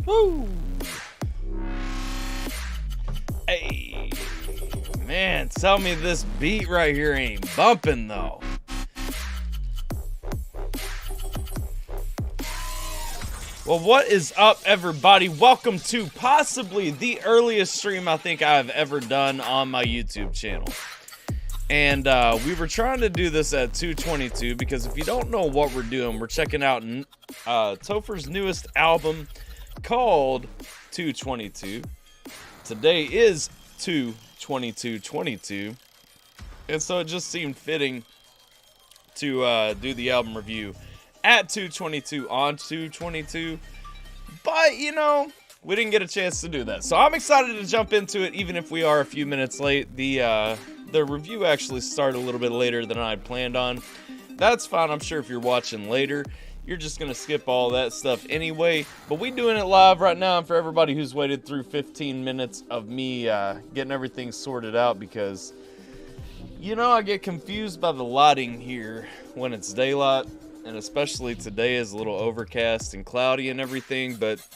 Woo! Hey, man, tell me this beat right here ain't bumping though. Well, what is up, everybody? Welcome to possibly the earliest stream I think I've ever done on my YouTube channel. And we were trying to do this at 2:22 because if you don't know what we're doing, we're checking out Topher's newest album called 2:22. today is 2/22/22, and so it just seemed fitting to do the album review at 2/22 on 2/22, but you know, we didn't get a chance to do that. So I'm excited to jump into it, even if we are a few minutes late. The review actually started a little bit later than I had planned on. That's fine. I'm sure if you're watching later, you're just going to skip all that stuff anyway. But we doing it live right now, and for everybody who's waited through 15 minutes of me getting everything sorted out, because, you know, I get confused by the lighting here when it's daylight, and especially today is a little overcast and cloudy and everything, but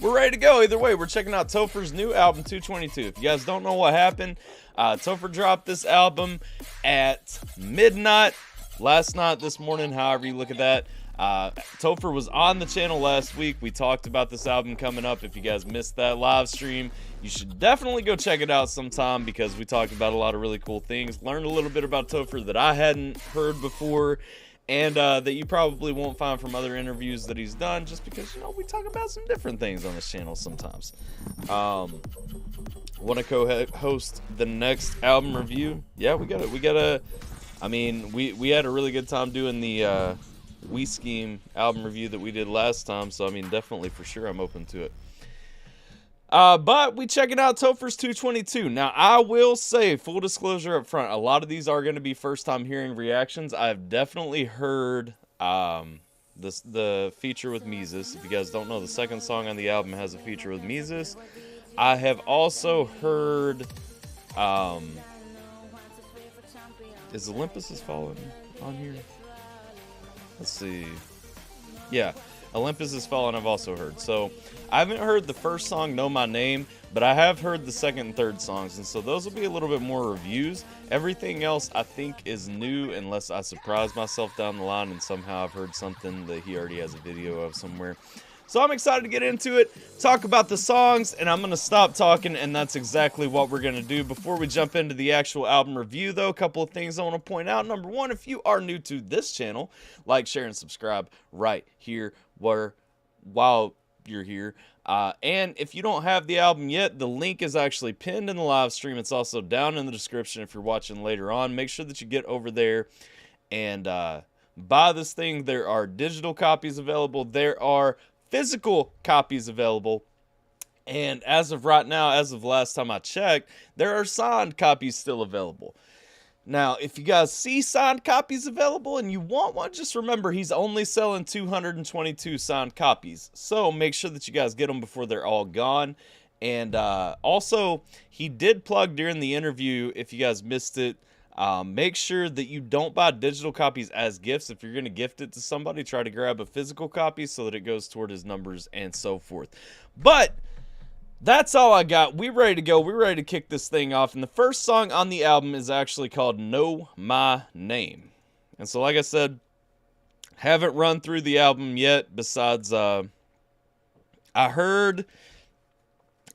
we're ready to go. Either way, we're checking out Topher's new album, 2/22. If you guys don't know what happened, Topher dropped this album at midnight last night, this morning, however you look at that. Topher was on the channel last week. We talked about this album coming up. If you guys missed that live stream, you should definitely go check it out sometime, because we talked about a lot of really cool things. Learned a little bit about Topher that I hadn't heard before, and that you probably won't find from other interviews that he's done, just because, you know, we talk about some different things on this channel sometimes. Want to co-host the next album review? Yeah, we gotta. I mean, we had a really good time doing the We Scheme album review that we did last time, so I mean, definitely for sure I'm open to it. But we checking out Topher's 2/22. Now, I will say, full disclosure up front, a lot of these are going to be first time hearing reactions. I've definitely heard the feature with Mitha. If you guys don't know, the second song on the album has a feature with Mitha. I have also heard is Olympus Has Fallen on here? Let's see. Yeah, Olympus Has Fallen I've also heard. So I haven't heard the first song, Know My Name, but I have heard the second and third songs, and so those will be a little bit more reviews. Everything else I think is new, unless I surprise myself down the line and somehow I've heard something that he already has a video of somewhere. So I'm excited to get into it, talk about the songs, and I'm going to stop talking, and that's exactly what we're going to do. Before we jump into the actual album review, though, a couple of things I want to point out. Number one, if you are new to this channel, like, share, and subscribe right here while you're here. And if you don't have the album yet, the link is actually pinned in the live stream. It's also down in the description if you're watching later on. Make sure that you get over there and buy this thing. There are digital copies available. There are physical copies available, and as of right now, as of last time I checked, there are signed copies still available. Now, if you guys see signed copies available and you want one, just remember he's only selling 222 signed copies, so make sure that you guys get them before they're all gone. And also, he did plug during the interview, if you guys missed it, make sure that you don't buy digital copies as gifts. If you're going to gift it to somebody, try to grab a physical copy so that it goes toward his numbers and so forth. But that's all I got. We're ready to go. We're ready to kick this thing off. And the first song on the album is actually called Know My Name. And so, like I said, haven't run through the album yet, besides I heard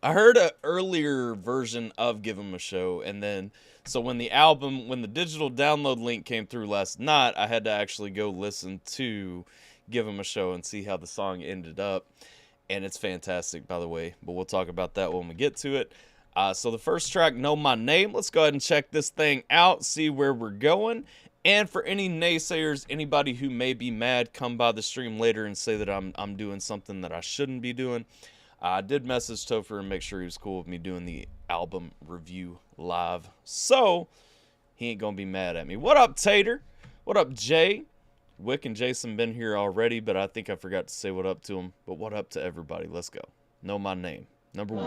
an earlier version of Give 'Em a Show, and then so when the digital download link came through last night, I had to actually go listen to Give 'Em a Show and see how the song ended up. And it's fantastic, by the way, but we'll talk about that when we get to it. So the first track, Know My Name. Let's go ahead and check this thing out, see where we're going. And for any naysayers, anybody who may be mad, come by the stream later and say that I'm doing something that I shouldn't be doing. I did message Topher and make sure he was cool with me doing the album review live, so he ain't gonna be mad at me. What up, Tater? What up, Jay? Wick and Jason been here already, but I think I forgot to say what up to them. But what up to everybody? Let's go. Know My Name, number one.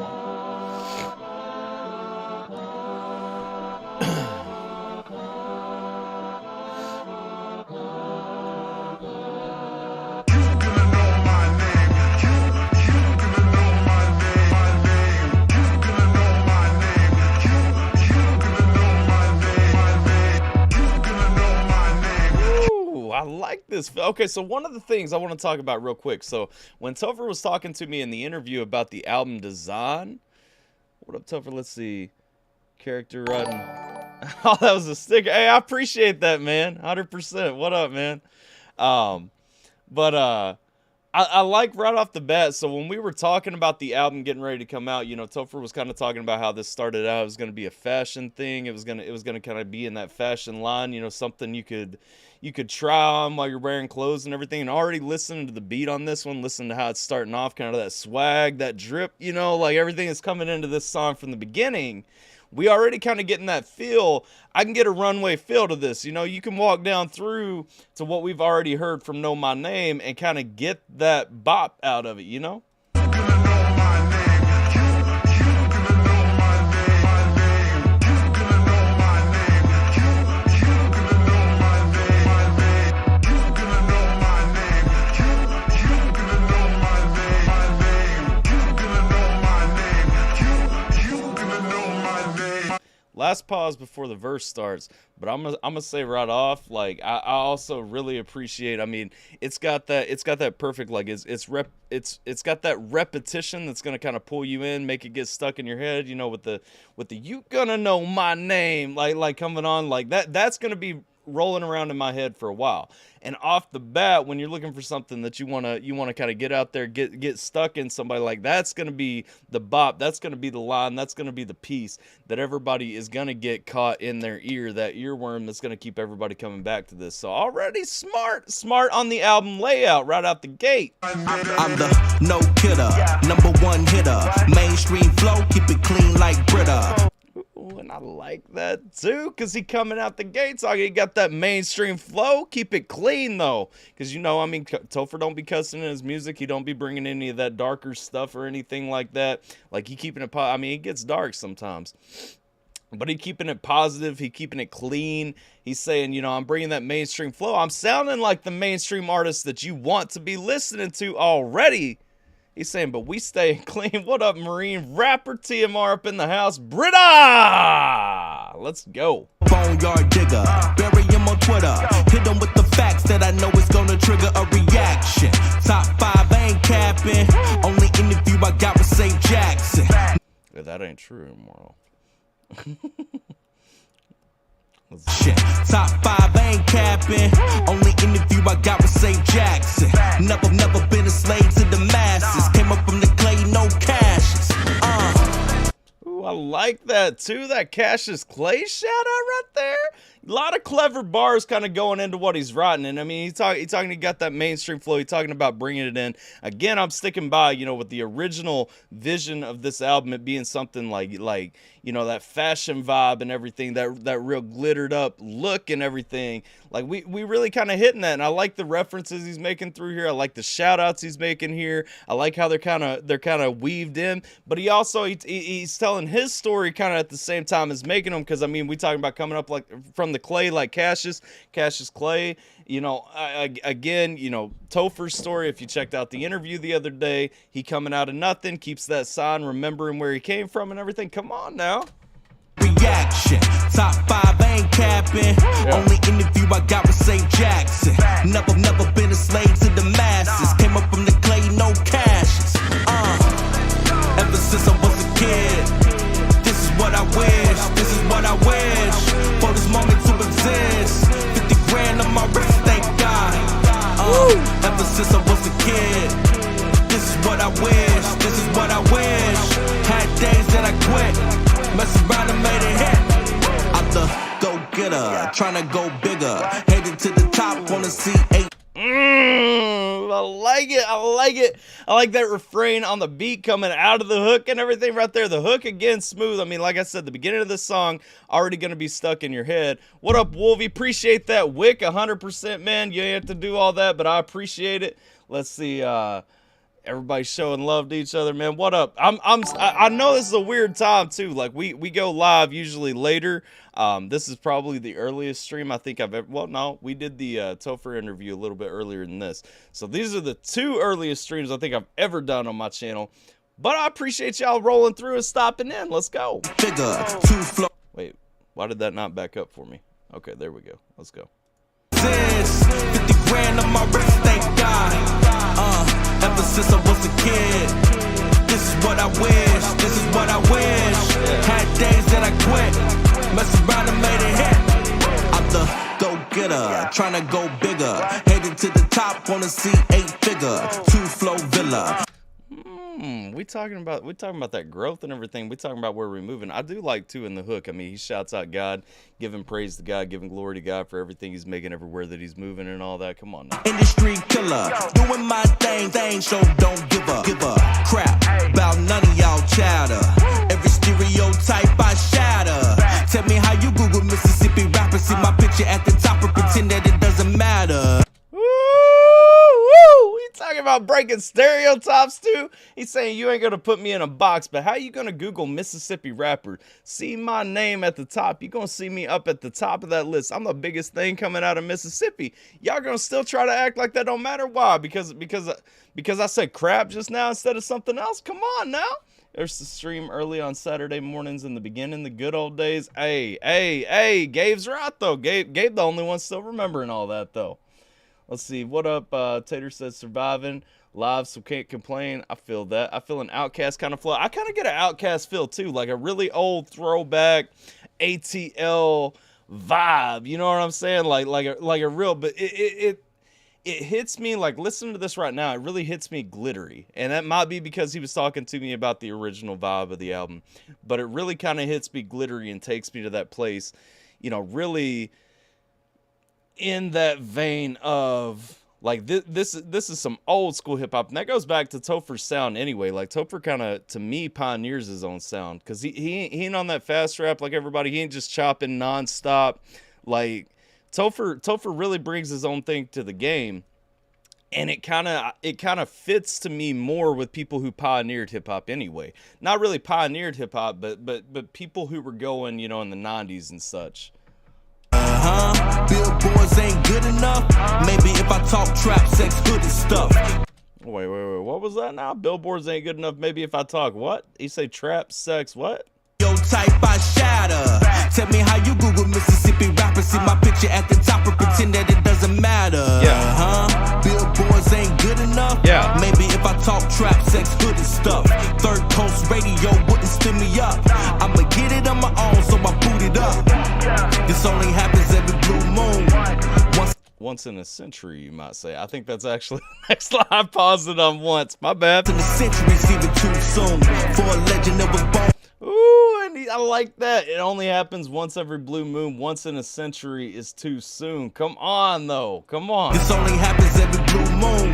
I like this. Okay, so one of the things I want to talk about real quick. So when Topher was talking to me in the interview about the album design, what up, Topher? Let's see. Character writing. Oh, that was a sticker. Hey, I appreciate that, man. 100%. What up, man? I like right off the bat. So when we were talking about the album getting ready to come out, you know, Topher was kind of talking about how this started out. It was going to be a fashion thing. It was gonna kind of be in that fashion line, you know, something you could try on while you're wearing clothes and everything. And already listening to the beat on this one, listen to how it's starting off, kind of that swag, that drip, you know, like everything is coming into this song from the beginning. We already kind of getting that feel. I can get a runway feel to this. You know, you can walk down through to what we've already heard from Know My Name and kind of get that bop out of it, you know? Last pause before the verse starts, but I'm gonna say right off, like I also really appreciate. I mean, it's got that perfect, like it's got that repetition that's gonna kind of pull you in, make it get stuck in your head. You know, with the you gonna know my name, like coming on like that. That's gonna be rolling around in my head for a while. And off the bat, when you're looking for something that you wanna kind of get out there, get stuck in somebody, like that's gonna be the bop, that's gonna be the line, that's gonna be the piece that everybody is gonna get caught in their ear, that earworm that's gonna keep everybody coming back to this. So already smart on the album layout right out the gate. I'm the no kidder, number one hitter, mainstream flow, keep it clean like Brita. And I like that too, because he coming out the gate talking, he got that mainstream flow. Keep it clean though, because you know, I mean, Topher don't be cussing in his music. He don't be bringing any of that darker stuff or anything like that. Like he keeping it, I mean, it gets dark sometimes, but he keeping it positive. He keeping it clean. He's saying, you know, I'm bringing that mainstream flow. I'm sounding like the mainstream artist that you want to be listening to already. He's saying, but we stay clean. What up, Marine? Rapper TMR up in the house. Brita! Let's go. Boneyard digger, bury him on Twitter. Hit him with the facts that I know is gonna trigger a reaction. Top 5 ain't capping. Only interview I got with St. Jackson. Yeah, that ain't true anymore. Shit. Top 5 ain't capping. Only interview I got with St. Jackson. Never been a slave to the masses. Came up from the clay, no cashes. Ooh, I like that too. That Cassius Clay shout out right there. A lot of clever bars kind of going into what he's writing. And I mean, he's talking, he got that mainstream flow. He's talking about bringing it in. Again, I'm sticking by, you know, with the original vision of this album, it being something like, you know, that fashion vibe and everything, that real glittered up look and everything. Like we really kind of hitting that. And I like the references he's making through here. I like the shout outs he's making here. I like how they're kind of weaved in, but he also, he's telling his story kind of at the same time as making them. Cause I mean, we talking about coming up like from the clay, like Cassius Clay, you know, again, you know, Topher's story. If you checked out the interview the other day, he coming out of nothing, keeps that sign, remembering where he came from and everything. Come on now. Reaction. Top 5 ain't capping. Yeah. Only interview I got with St. Jackson. Never been a slave to the masses. Came up from the clay, no cashes. Ever since I was a kid, this is what I wish. This is what I wish. For this moment to exist. 50 grand on my wrist, thank God. Ever since I was a kid, this is what I wish. This is what I wish. Had days that I quit. Mess around and made it hit. I'm the go-getter, trying to go bigger. Headed to the top, wanna see 8. I like it. I like that refrain on the beat coming out of the hook and everything right there. The hook, again, smooth. I mean, like I said, the beginning of this song already going to be stuck in your head. What up, Wolvie? Appreciate that wick 100%, man. You ain't have to do all that, but I appreciate it. Let's see. Everybody's showing love to each other, man. What up? I know this is a weird time too. Like we go live usually later. This is probably the earliest stream I think I've ever. Well, no, we did the Topher interview a little bit earlier than this. So these are the 2 earliest streams I think I've ever done on my channel. But I appreciate y'all rolling through and stopping in. Let's go. Wait, why did that not back up for me? Okay, there we go. Let's go. 50 grand on my wrist, thank God. Ever since I was a kid, this is what I wish. This is what I wish. Had days that I quit. Mess around and made it hit. I'm the go-getter, trying to go bigger. Headed to the top, wanna see 8 figures. bigger, two-flow villa. We talking about that growth and everything. We talking about where we're moving. I do like too in the hook. I mean, he shouts out God, giving praise to God, giving glory to God for everything he's making everywhere that he's moving and all that. Come on now. Industry killer, doing my thing, so don't give a crap about none of y'all chatter. Every stereotype I shatter. Tell me how you Google Mississippi rapper, see my picture at the top and pretend that it doesn't matter. Talking about breaking stereotypes too. He's saying you ain't gonna put me in a box, but how you gonna Google Mississippi rapper, see my name at the top? You gonna see me up at the top of that list. I'm the biggest thing coming out of Mississippi. Y'all gonna still try to act like that don't matter? Why? Because I said crap just now instead of something else? Come on now. There's the stream early on Saturday mornings in the beginning, the good old days. Hey, Gabe's right though. Gabe the only one still remembering all that though. Let's see, what up? Tater says surviving live, so can't complain. I feel that. I feel an Outcast kind of flow. I kind of get an Outcast feel too, like a really old throwback ATL vibe. You know what I'm saying? Like a real, but it hits me like, listen to this right now. It really hits me glittery, and that might be because he was talking to me about the original vibe of the album, but it really kind of hits me glittery and takes me to that place. You know, really. In that vein of like this is some old school hip hop, and that goes back to Topher's sound anyway. Like Topher kind of to me pioneers his own sound because he ain't on that fast rap like everybody. He ain't just chopping nonstop. Like Topher really brings his own thing to the game, and it kind of fits to me more with people who pioneered hip hop anyway. Not really pioneered hip hop, but people who were going, you know, in the 90s and such. Billboards ain't good enough. Maybe if I talk trap, sex, hood and stuff. Wait. What was that now? Billboards ain't good enough. Maybe if I talk what? You say trap, sex, what? Yo, type I shatter. Tell me how you Google Mississippi rapper, see my picture at the top and pretend that it doesn't matter. Yeah. Billboards ain't good enough. Yeah. Maybe if I talk trap, sex, hood and stuff. Third Coast Radio wouldn't spin me up. I'ma get it on my own, so I boot it up. This only happens every blue moon. Once in a century, you might say. I think that's actually the next line. I paused it on once. My bad. In the century's even too soon for a legend that was born. Ooh, and I like that. It only happens once every blue moon. Once in a century is too soon. Come on, though. Come on. This only happens every blue moon.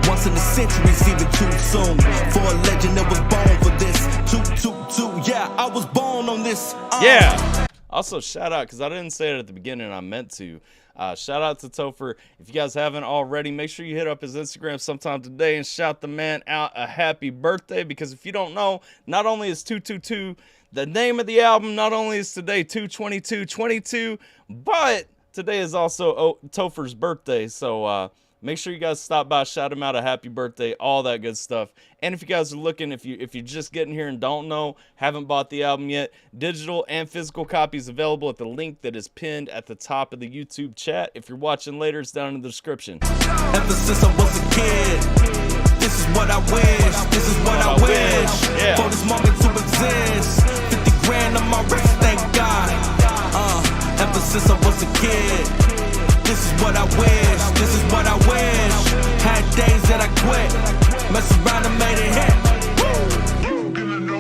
Once in a century's even too soon for a legend that was born for this. Yeah, I was born on this. Yeah. Also, shout out, because I didn't say it at the beginning, I meant to. Shout out to Topher. If you guys haven't already, make sure you hit up his Instagram sometime today and shout the man out a happy birthday. Because if you don't know, not only is 222 the name of the album, not only is today 2/22/22, but today is also Topher's birthday. So make sure you guys stop by, shout him out a happy birthday, all that good stuff. And if you guys are looking, if you're just getting here and don't know, haven't bought the album yet, digital and physical copies available at the link that is pinned at the top of the YouTube chat. If you're watching later, it's down in the description. Ever since I was a kid, this is what I wish, this is what I wish. Yeah. For this moment to exist, 50 grand on my wrist, thank God. Ever since I was a kid, this is what I wish, this is what I wish. Had days that I quit, mess around and made it hit.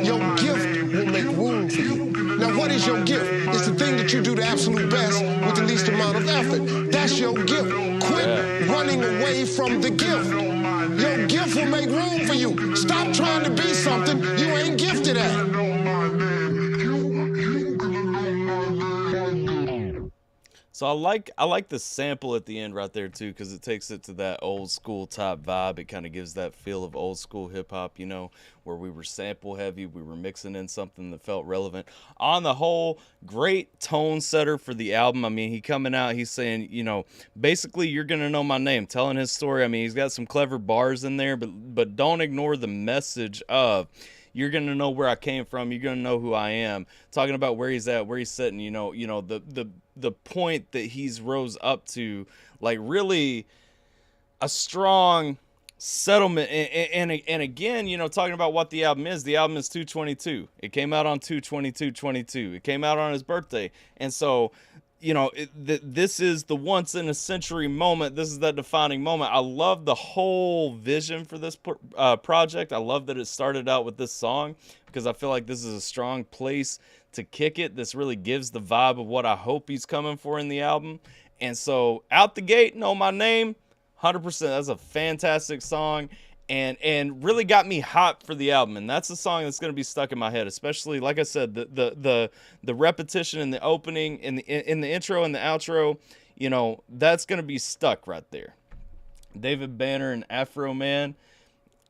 Your gift will make room for you. Now, what is your gift? It's the thing that you do the absolute best with the least amount of effort. That's your gift. Quit running away from the gift. Your gift will make room for you. Stop trying to be something you ain't gifted at. So I like the sample at the end right there too, because it takes it to that old school type vibe. It kind of gives that feel of old school hip hop, you know, where we were sample heavy, we were mixing in something that felt relevant. On the whole, great tone setter for the album. I mean, he coming out, he's saying, you know, basically you're gonna know my name, telling his story. I mean, he's got some clever bars in there, but don't ignore the message of, you're going to know where I came from. You're going to know who I am. Talking about where he's at, where he's sitting, you know, the point that he's rose up to, like really a strong settlement. And again, you know, talking about what the album is 2/22. It came out on 2/22/22. It came out on his birthday. And so, this is the once in a century moment. This is that defining moment. I love the whole vision for this project. I love that it started out with this song because I feel like this is a strong place to kick it. This really gives the vibe of what I hope he's coming for in the album. And so out the gate, Know My Name, 100%. That's a fantastic song. And really got me hyped for the album, and that's a song that's going to be stuck in my head, especially like I said, the repetition in the opening, in the intro and the outro, that's going to be stuck right there. David Banner and Afro Man,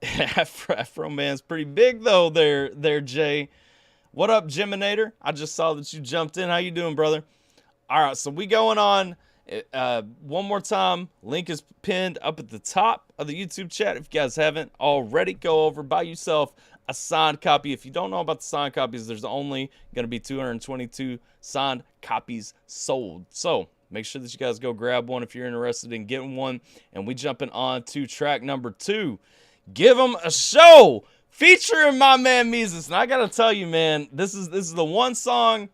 Afro Man's pretty big though. There, Jay. What up, Geminator? I just saw that you jumped in. How you doing, brother? All right, so we going on. One more time, link is pinned up at the top of the YouTube chat. If you guys haven't already, go over, buy yourself a signed copy. If you don't know about the signed copies, there's only going to be 222 signed copies sold. So make sure that you guys go grab one if you're interested in getting one. And we jumping on to track number 2. Give them a show, featuring my man Mitha. And I got to tell you, man, this is the one song.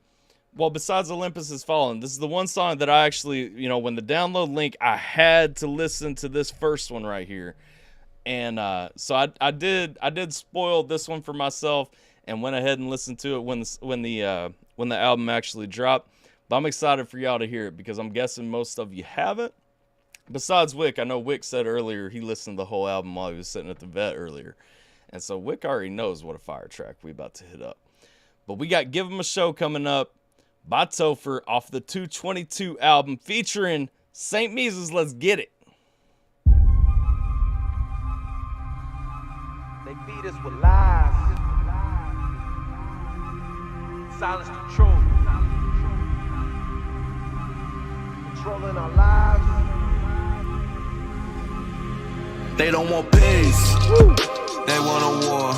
Well, besides Olympus Has Fallen, this is the one song that I actually, when the download link, I had to listen to this first one right here. And so I did spoil this one for myself and went ahead and listened to it when the album actually dropped. But I'm excited for y'all to hear it because I'm guessing most of you haven't. Besides Wick, I know Wick said earlier he listened to the whole album while he was sitting at the vet earlier. And so Wick already knows what a fire track we about to hit up. But we got Give 'Em a Show coming up by Topher off the 222 album featuring St. Mises. Let's get it. They feed us with lies. Silence the truth. Controlling our lives. They don't want peace. They want a war.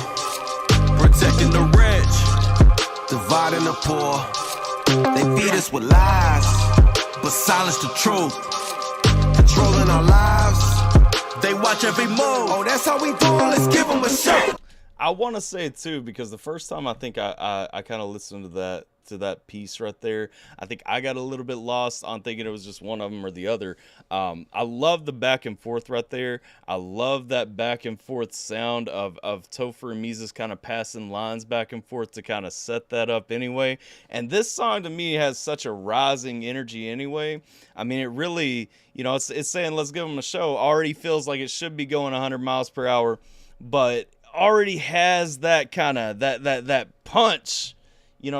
Protecting the rich, dividing the poor. They feed us with lies, but silence the truth. Controlling our lives, they watch every move. Oh, that's how we do it, let's give them a show. I want to say it too, because the first time I think I kind of listened to that piece right there, I think I got a little bit lost on thinking it was just one of them or the other. I love the back and forth right there. I love that back and forth sound of Topher and Mises kind of passing lines back and forth to kind of set that up anyway. And this song to me has such a rising energy anyway. I mean, it really, it's saying let's give them a show. Already feels like it should be going 100 miles per hour, but already has that kind of that punch,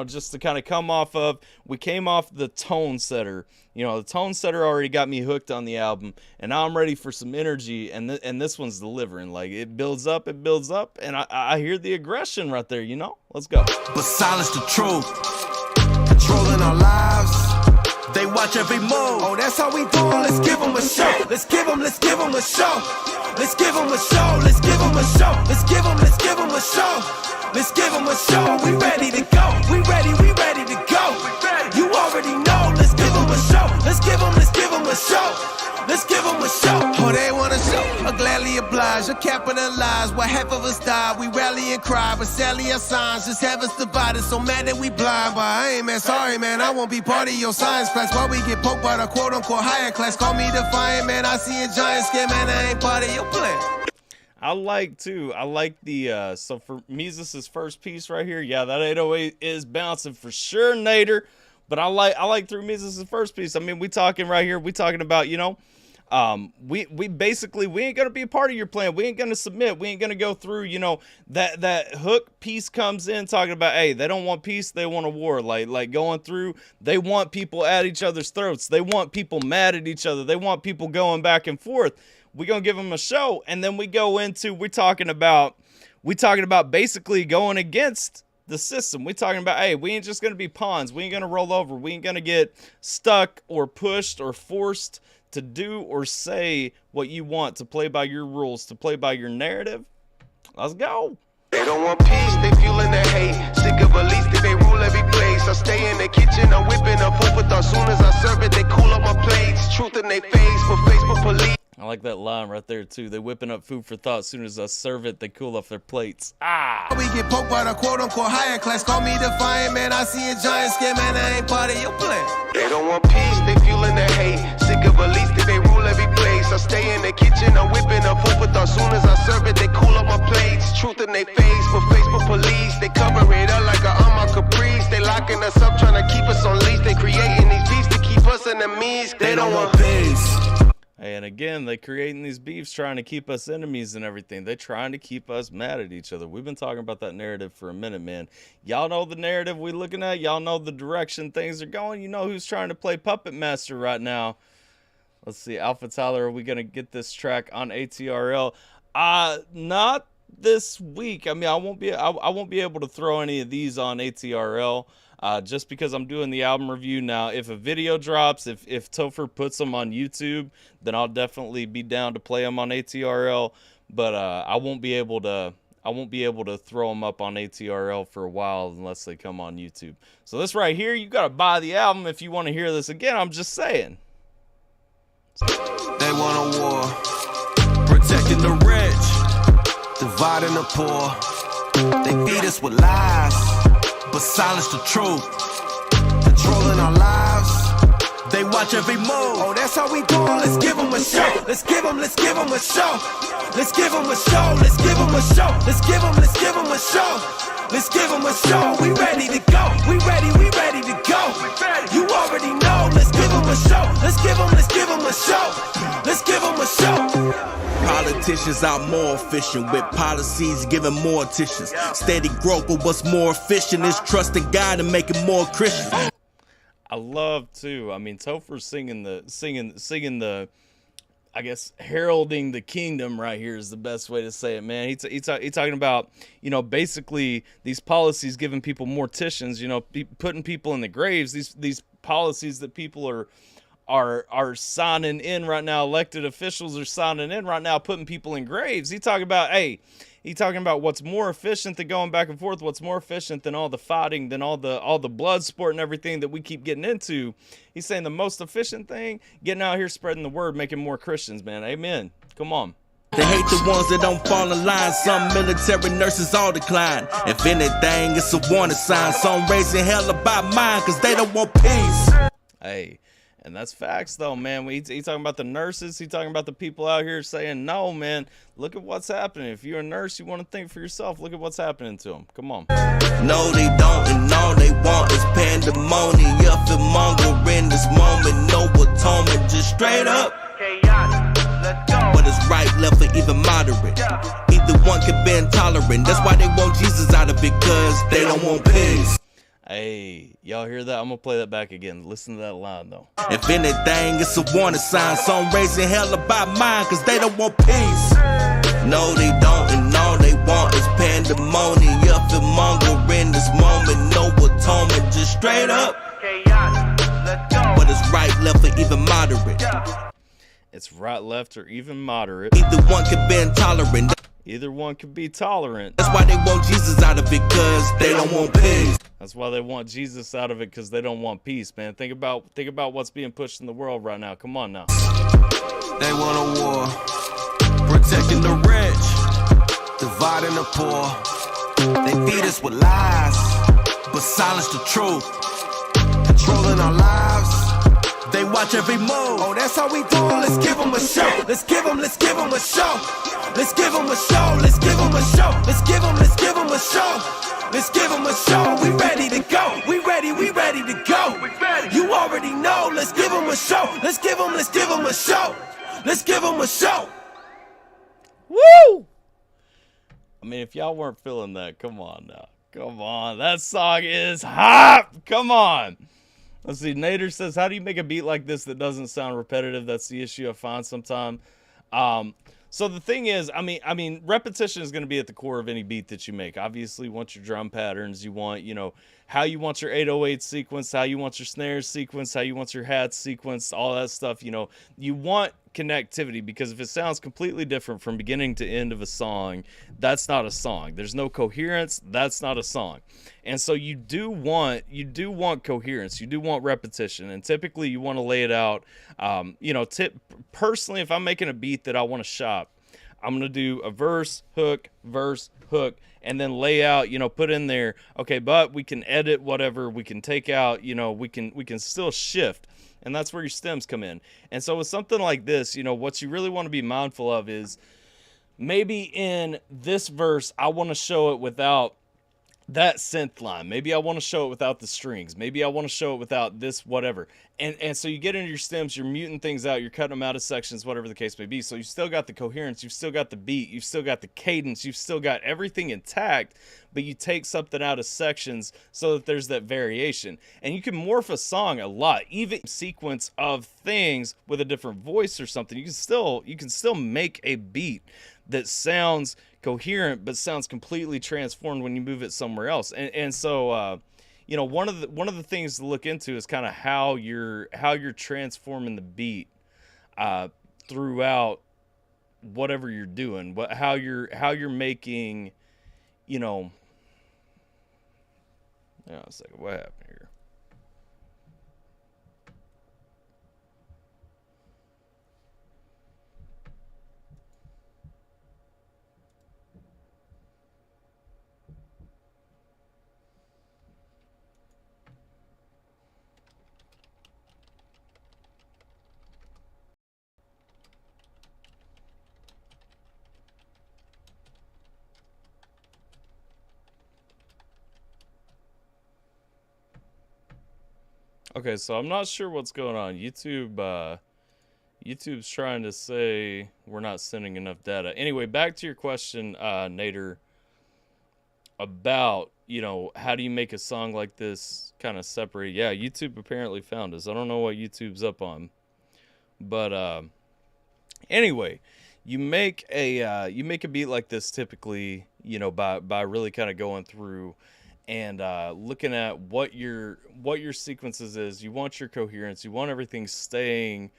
just to kind of come off of. We came off the tone setter. The tone setter already got me hooked on the album, and now I'm ready for some energy, and this one's delivering. Like, it builds up, and I hear the aggression right there, Let's go. But silence the truth, controlling our lives. They watch every move. Oh, that's how we do it. Let's give them a show. Let's give them a show. Let's give them a show. Let's give them a show. Let's give them a show. Let's give them a show. We ready to go. We ready to go. You already know. Let's give them a show. Let's give them a show. Let's give them a show. Oh, they want a show. I gladly oblige. I capitalize. What half of us die. We rally and cry. But sadly our signs just have us divided. So mad that we blind. But I ain't mad. Sorry, man. I won't be part of your science class. Why we get poked by the quote-unquote higher class. Call me defiant, man. I see a giant scare, man. I ain't part of your plan. I like the, so for Mises' first piece right here, yeah, that 808 is bouncing for sure, Nader. But I like through Mises' first piece. I mean, we talking right here, we talking about, we basically, we ain't going to be a part of your plan. We ain't going to submit. We ain't going to go through, that hook piece comes in talking about, hey, they don't want peace. They want a war. Like going through, they want people at each other's throats. They want people mad at each other. They want people going back and forth. We're going to give them a show. And then we go into, we're talking about basically going against the system. We're talking about, hey, we ain't just going to be pawns. We ain't going to roll over. We ain't going to get stuck or pushed or forced to do or say what you want, to play by your rules, to play by your narrative. Let's go. They don't want peace, they fueling their hate. Sick of beliefs that they rule every place. I stay in the kitchen, I'm whipping up food, but as soon as I serve it, they cool up my plates. Truth in their face, for Facebook police. I like that line right there, too. They whipping up food for thought. As soon as I serve it, they cool off their plates. Ah! We get poked by the quote-unquote higher class. Call me defiant, man. I see a giant skin, man. I ain't part of your plan. They don't want peace, they fueling the hate. Sick of at least they rule every place. I stay in the kitchen, I'm whipping up food for thought. Soon as I serve it, they cool up my plates. Truth in they face, but Facebook police. They cover it up like a caprice. They locking us up, trying to keep us on leash. They creating these beefs to keep us enemies. They don't want peace. And again, they creating these beefs, trying to keep us enemies and everything. They're trying to keep us mad at each other. We've been talking about that narrative for a minute, man. Y'all know the narrative we're looking at. Y'all know the direction things are going. You know who's trying to play puppet master right now. Let's see, AlphaTyler, are we going to get this track on ATRL? Not this week. I mean, I won't be able to throw any of these on ATRL. Just because I'm doing the album review now. If a video drops, if Topher puts them on YouTube, then I'll definitely be down to play them on ATRL. But I won't be able to throw them up on ATRL for a while unless they come on YouTube. So this right here, you gotta buy the album if you want to hear this again. I'm just saying. They want a war, protecting the rich, dividing the poor. They feed us with lies, but silence the truth. Controlling our lives, they watch every move. Oh, that's how we do it. Let's give them a show. Let's give them a show. Let's give them a show. Let's give them a show. Let's give them a show. Let's give them a show. We ready to go. We ready to go. You already know. Let's give them a show. Let's give them a show. Let's give them a show. Politicians are more efficient with policies giving more attentions. Steady growth, but what's more efficient is trusting God and making more Christians. I love too. I mean, Topher's singing the, I guess, heralding the kingdom right here is the best way to say it, man. He's talking about, you know, basically these policies giving people morticians, you know, putting people in the graves. These policies that people are signing in right now. Elected officials are signing in right now, putting people in graves. He's talking about what's more efficient than going back and forth, what's more efficient than all the fighting, than all the blood sport and everything that we keep getting into. He's saying the most efficient thing, getting out here, spreading the word, making more Christians, man. Amen. Come on. They hate the ones that don't fall in line. Some military nurses all decline. If anything, it's a warning sign. Some raising hell about mine, cause they don't want peace. Hey. And that's facts, though, man. He's talking about the nurses. He's talking about the people out here saying, no, man, look at what's happening. If you're a nurse, you want to think for yourself. Look at what's happening to them. Come on. No, they don't, and all they want is pandemonium. And monger in this moment, no atonement, just straight up. But it's right, left, or even moderate. Either one can be intolerant. That's why they want Jesus out of it, cause they don't want peace. Hey, y'all hear that? I'm gonna play that back again. Listen to that line, though. If anything, it's a warning sign. Some raising hell about mine, cause they don't want peace. No, they don't, and all they want is pandemonium. And monger in this moment, no atonement, just straight up. But it's right, left, or even moderate. It's right, left, or even moderate. Either one can be intolerant. Either one can be tolerant. That's why they want Jesus out of it, cause they don't want peace. That's why they want Jesus out of it, because they don't want peace, man. Think about what's being pushed in the world right now. Come on now. They want a war, protecting the rich, dividing the poor. They feed us with lies, but silence the truth. Controlling our lives, they watch every move. Oh, that's how we do it. Let's give them a show. Let's give them a show. Let's give them a show. Let's give them a show. Let's give them a show. Let's give them a show. We ready to go. We ready to go. You already know. Let's give them a show. Let's give them a show. Let's give them a show. Woo! I mean, if y'all weren't feeling that, come on now. Come on. That song is hot. Come on. Let's see. Nader says, how do you make a beat like this that doesn't sound repetitive? That's the issue I find sometimes. So the thing is, I mean, repetition is going to be at the core of any beat that you make. Obviously, you want your drum patterns. You want, you know, how you want your 808 sequence, how you want your snares sequence, how you want your hats sequence, all that stuff. You know, you want connectivity, because if it sounds completely different from beginning to end of a song, that's not a song. There's no coherence, that's not a song. And so you do want coherence, you do want repetition, and typically you want to lay it out. Personally, if I'm making a beat that I want to shop, I'm going to do a verse, hook, and then lay out, put in there, okay, but we can edit whatever, we can take out, we can still shift. And that's where your stems come in. And so with something like this, what you really want to be mindful of is maybe in this verse, I want to show it without that synth line. Maybe I want to show it without the strings. Maybe I want to show it without this, whatever. And so you get into your stems, you're muting things out, you're cutting them out of sections, whatever the case may be. So you still got the coherence, you've still got the beat, you've still got the cadence, you've still got everything intact, but you take something out of sections so that there's that variation. And you can morph a song a lot, even sequence of things with a different voice or something. You can still make a beat that sounds coherent but sounds completely transformed when you move it somewhere else. And so one of the things to look into is kind of how you're transforming the beat throughout whatever you're doing, how you're making, hang on a second, what happened here? Okay, so I'm not sure what's going on. YouTube's trying to say we're not sending enough data. Anyway, back to your question, Nader, about, how do you make a song like this kind of separate? Yeah, YouTube apparently found us. I don't know what YouTube's up on. But anyway, you make a beat like this typically, by really kind of going through and looking at what your sequences is. You want your coherence, you want everything staying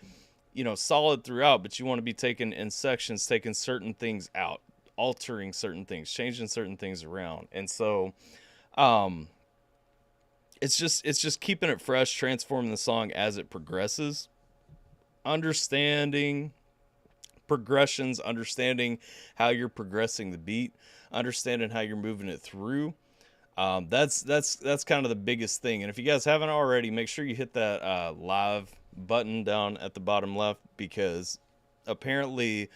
solid throughout, but you want to be taking in sections, taking certain things out, altering certain things, changing certain things around. And so it's just keeping it fresh, transforming the song as it progresses, understanding progressions, understanding how you're progressing the beat, understanding how you're moving it through. That's kind of the biggest thing. And if you guys haven't already, make sure you hit that live button down at the bottom left, because apparently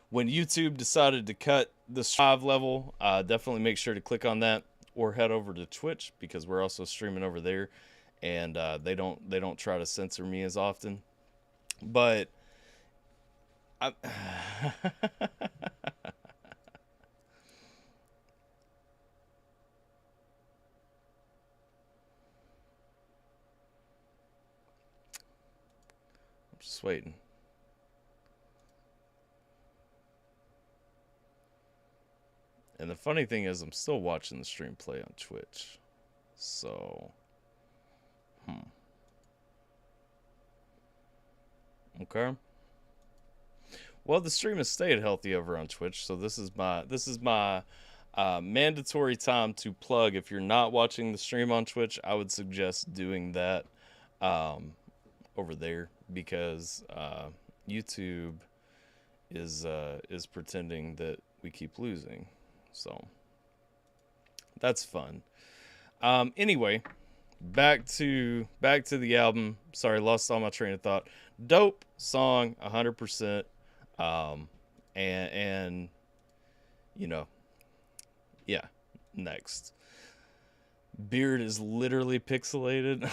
when YouTube decided to cut the live level, definitely make sure to click on that, or head over to Twitch, because we're also streaming over there, and they don't try to censor me as often. But I'm just waiting. And the funny thing is, I'm still watching the stream play on Twitch. So, okay. Well, the stream has stayed healthy over on Twitch, so this is my mandatory time to plug. If you're not watching the stream on Twitch, I would suggest doing that over there, because YouTube is pretending that we keep losing. So that's fun. Anyway, back to the album. Sorry, lost all my train of thought. Dope song, 100%. And yeah, next. Beard is literally pixelated.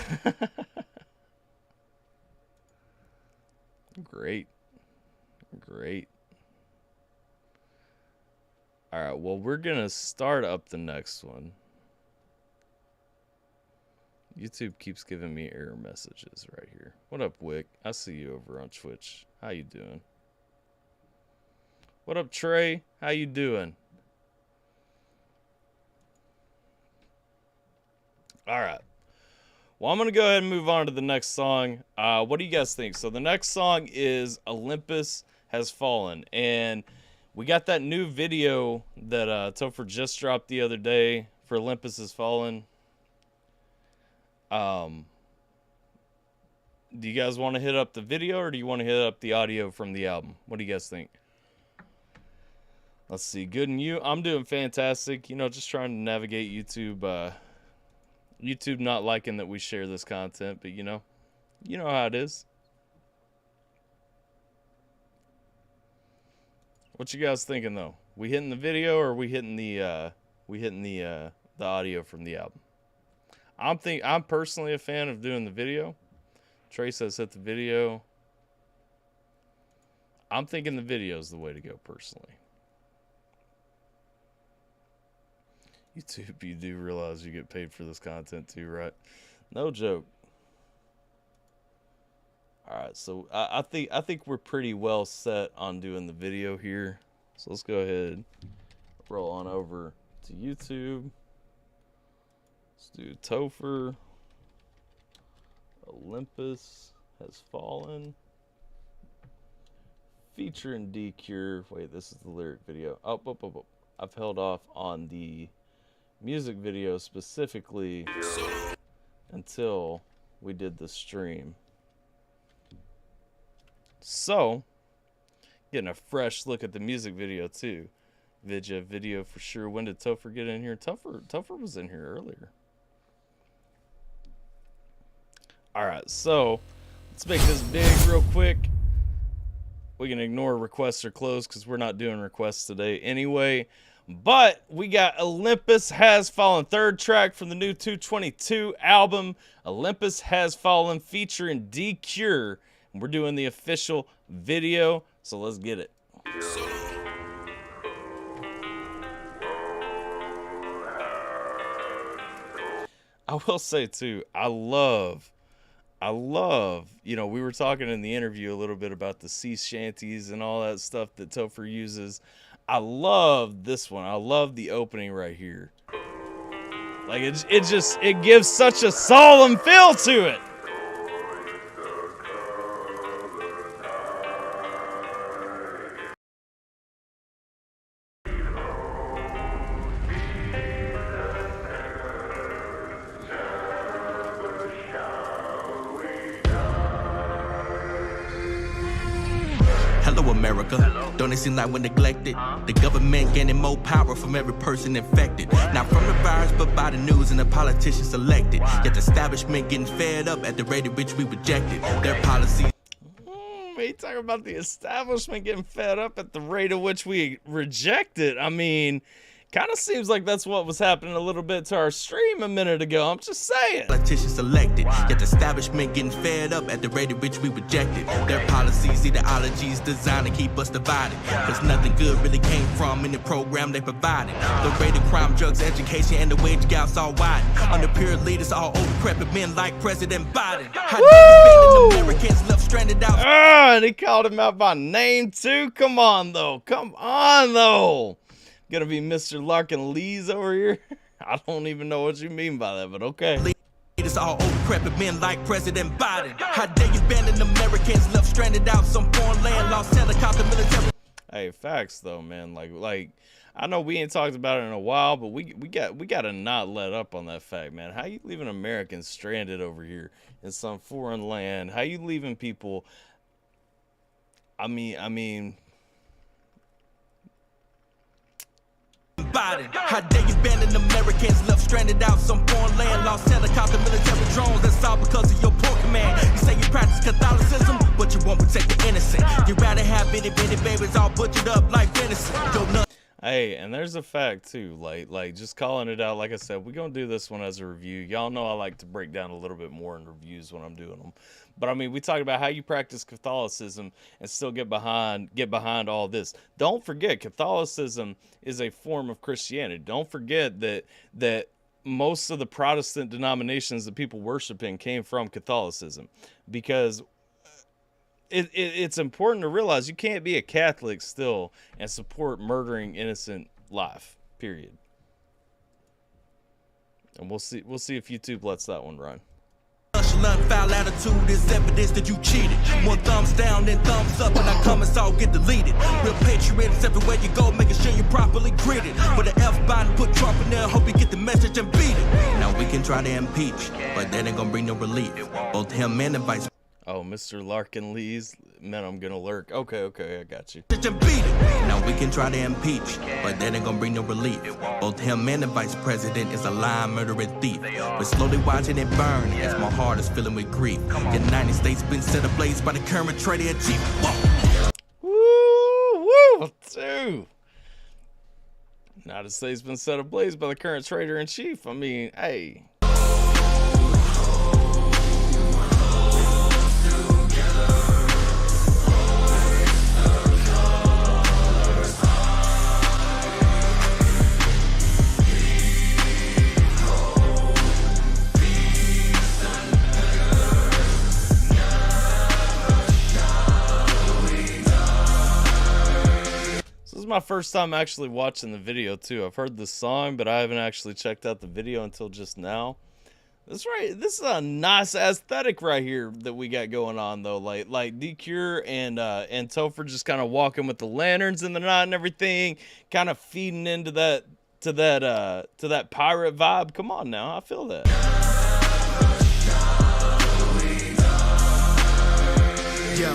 Great. All right, well, we're gonna start up the next one. YouTube keeps giving me error messages right here. What up, Wick? I see you over on Twitch. How you doing? What up, Trey? How you doing? All right. Well, I'm going to go ahead and move on to the next song. What do you guys think? So the next song is Olympus Has Fallen. And we got that new video that Topher just dropped the other day for Olympus Has Fallen. Do you guys want to hit up the video, or do you want to hit up the audio from the album? What do you guys think? Let's see. Good and you? I'm doing fantastic. You know, just trying to navigate YouTube. YouTube not liking that we share this content, but you know how it is. What you guys thinking though? We hitting the video, or we hitting the audio from the album? I'm personally a fan of doing the video. Trey says hit the video. I'm thinking the video is the way to go personally. YouTube, you do realize you get paid for this content too, right? No joke. All right, so I think we're pretty well set on doing the video here. So let's go ahead, roll on over to YouTube. Let's do Topher. Olympus Has Fallen. Featuring D-Cure. Wait, this is the lyric video. Oh. I've held off on the music video specifically until we did the stream. So, getting a fresh look at the music video too. Video for sure. When did Topher get in here? Topher was in here earlier. Alright, so let's make this big real quick. We can ignore requests or close because we're not doing requests today anyway. But we got Olympus Has Fallen, third track from the new 222 album. Olympus Has Fallen featuring D-Cure. And we're doing the official video, so let's get it. I will say too, I love, you know, we were talking in the interview a little bit about the sea shanties and all that stuff that Topher uses. I love this one. I love the opening right here. Like it gives such a solemn feel to it. Hello, America. Don't it seem like we're neglected? The government gaining more power from every person infected. Not from the virus, but by the news and the politicians elected. Yet the establishment getting fed up at the rate at which we rejected their policies. We talking about the establishment getting fed up at the rate at which we reject it. I mean, kind of seems like that's what was happening a little bit to our stream a minute ago. I'm just saying. Politicians elected, yet the establishment getting fed up at the rate at which we rejected their policies, ideologies designed to keep us divided. Cause nothing good really came from any program they provided. The rate of crime, drugs, education, and the wage gaps all wide. Under peer leaders, all old decrepit men like President Biden. How dare you Americans left stranded out? And he called him out by name too. Come on though. Gonna be Mr. Larkin Lee's over here. I don't even know what you mean by that, but okay. Leaders all old decrepit men like President Biden. How dare you abandon Americans left stranded out some foreign land, lost helicopter military. Hey, facts though, man. Like I know we ain't talked about it in a while, but we gotta not let up on that fact, man. How you leaving Americans stranded over here in some foreign land? How you leaving people? I mean. Biden. How dare you abandon Americans left stranded out some foreign land, lost helicopter military drones, that's all because of your poor command. You say you practice Catholicism, but you won't protect the innocent. You'd rather have itty bitty babies all butchered up like venison. Hey, and there's a fact too, like just calling it out. Like I said, we're gonna do this one as a review. Y'all know I like to break down a little bit more in reviews when I'm doing them. But I mean, we talk about how you practice Catholicism and still get behind all this. Don't forget, Catholicism is a form of Christianity. Don't forget that most of the Protestant denominations that people worship in came from Catholicism, because it's important to realize you can't be a Catholic still and support murdering innocent life, period. And we'll see if YouTube lets that one run. nonchalant, foul attitude is evidence that you cheated. More thumbs down than thumbs up, and our comments all get deleted. Real patriots everywhere you go, making sure you're properly greeted. For the F Biden, put Trump in there, hope you get the message and beat it. Now we can try to impeach, but that ain't gonna bring no relief. Both him and the vice. Oh, Mr. Larkin Lee's meant I'm gonna lurk. Okay, I got you. Now we can try to impeach, but that ain't gonna bring no relief. Both him and the vice president is a lying, murdering thief. We're slowly watching it burn as my heart is filling with grief. The United States been set ablaze by the current traitor in chief. Woo, dude. United States been set ablaze by the current traitor in chief. I mean, hey. My first time actually watching the video too. I've heard the song, but I haven't actually checked out the video until just now. That's right. This is a nice aesthetic right here that we got going on though. Like D-Cure and Topher just kind of walking with the lanterns in the night and everything, kind of feeding into that to that pirate vibe. Come on now, I feel that. Yo.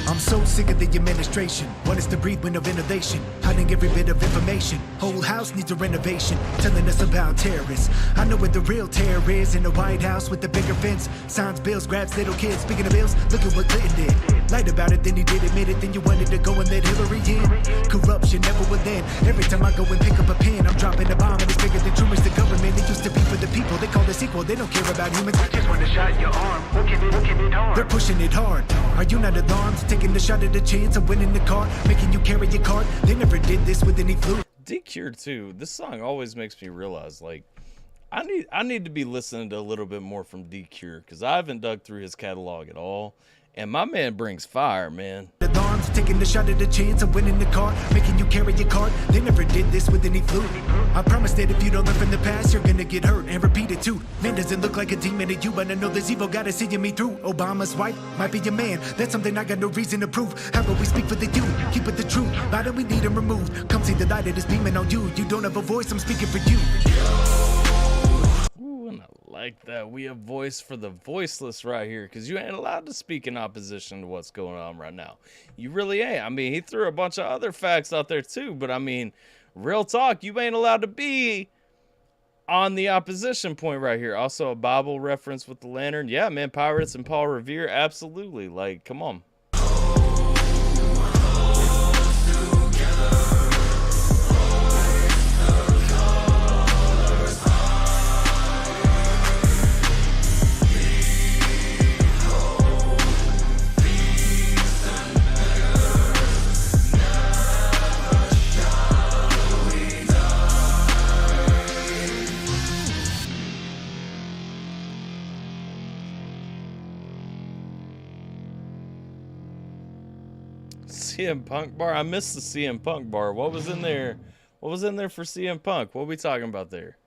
I'm so sick of the administration. Want us to breathe wind of innovation, hiding every bit of information. Whole house needs a renovation, telling us about terrorists. I know where the real terror is, in the White House with the bigger fence. Signs, bills, grabs little kids. Speaking of bills, look at what Clinton did. Lied about it, then he did admit it. Then you wanted to go and let Hillary in. Corruption never will end. Every time I go and pick up a pen, I'm dropping a bomb and it's bigger than Truman's the government. It used to be for the people. They call this equal. They don't care about humans. I just want to shot your arm. What can it harm? They're pushing it hard. Are you not alarmed? Taking the shot at the chance of winning the car, making you carry your card. They never did this with any flu. D-Cure too. This song always makes me realize, like, I need to be listening to a little bit more from D-Cure because I haven't dug through his catalog at all. And my man brings fire, man. The arms, taking the shot at the chance of winning the car, making you carry your card. They never did this with any flu. I promise that if you don't learn from the past, you're gonna get hurt and repeat it too. Man doesn't look like a demon to you, but I know there's evil gotta see me through. Obama's wife might be your man. That's something I got no reason to prove. How about we speak for the youth? Keep it the truth. Why do we need him removed? Come see the light that is beaming on you. You don't have a voice, I'm speaking for you. Like that. We have voice for the voiceless right here because you ain't allowed to speak in opposition to what's going on right now. You really ain't. I mean, he threw a bunch of other facts out there too, but I mean, real talk, you ain't allowed to be on the opposition point right here. Also a Bible reference with the lantern. Yeah, man, pirates and Paul Revere, absolutely. Like, come on. CM Punk bar. I missed the CM Punk bar. What was in there? What was in there for CM Punk? What are we talking about there?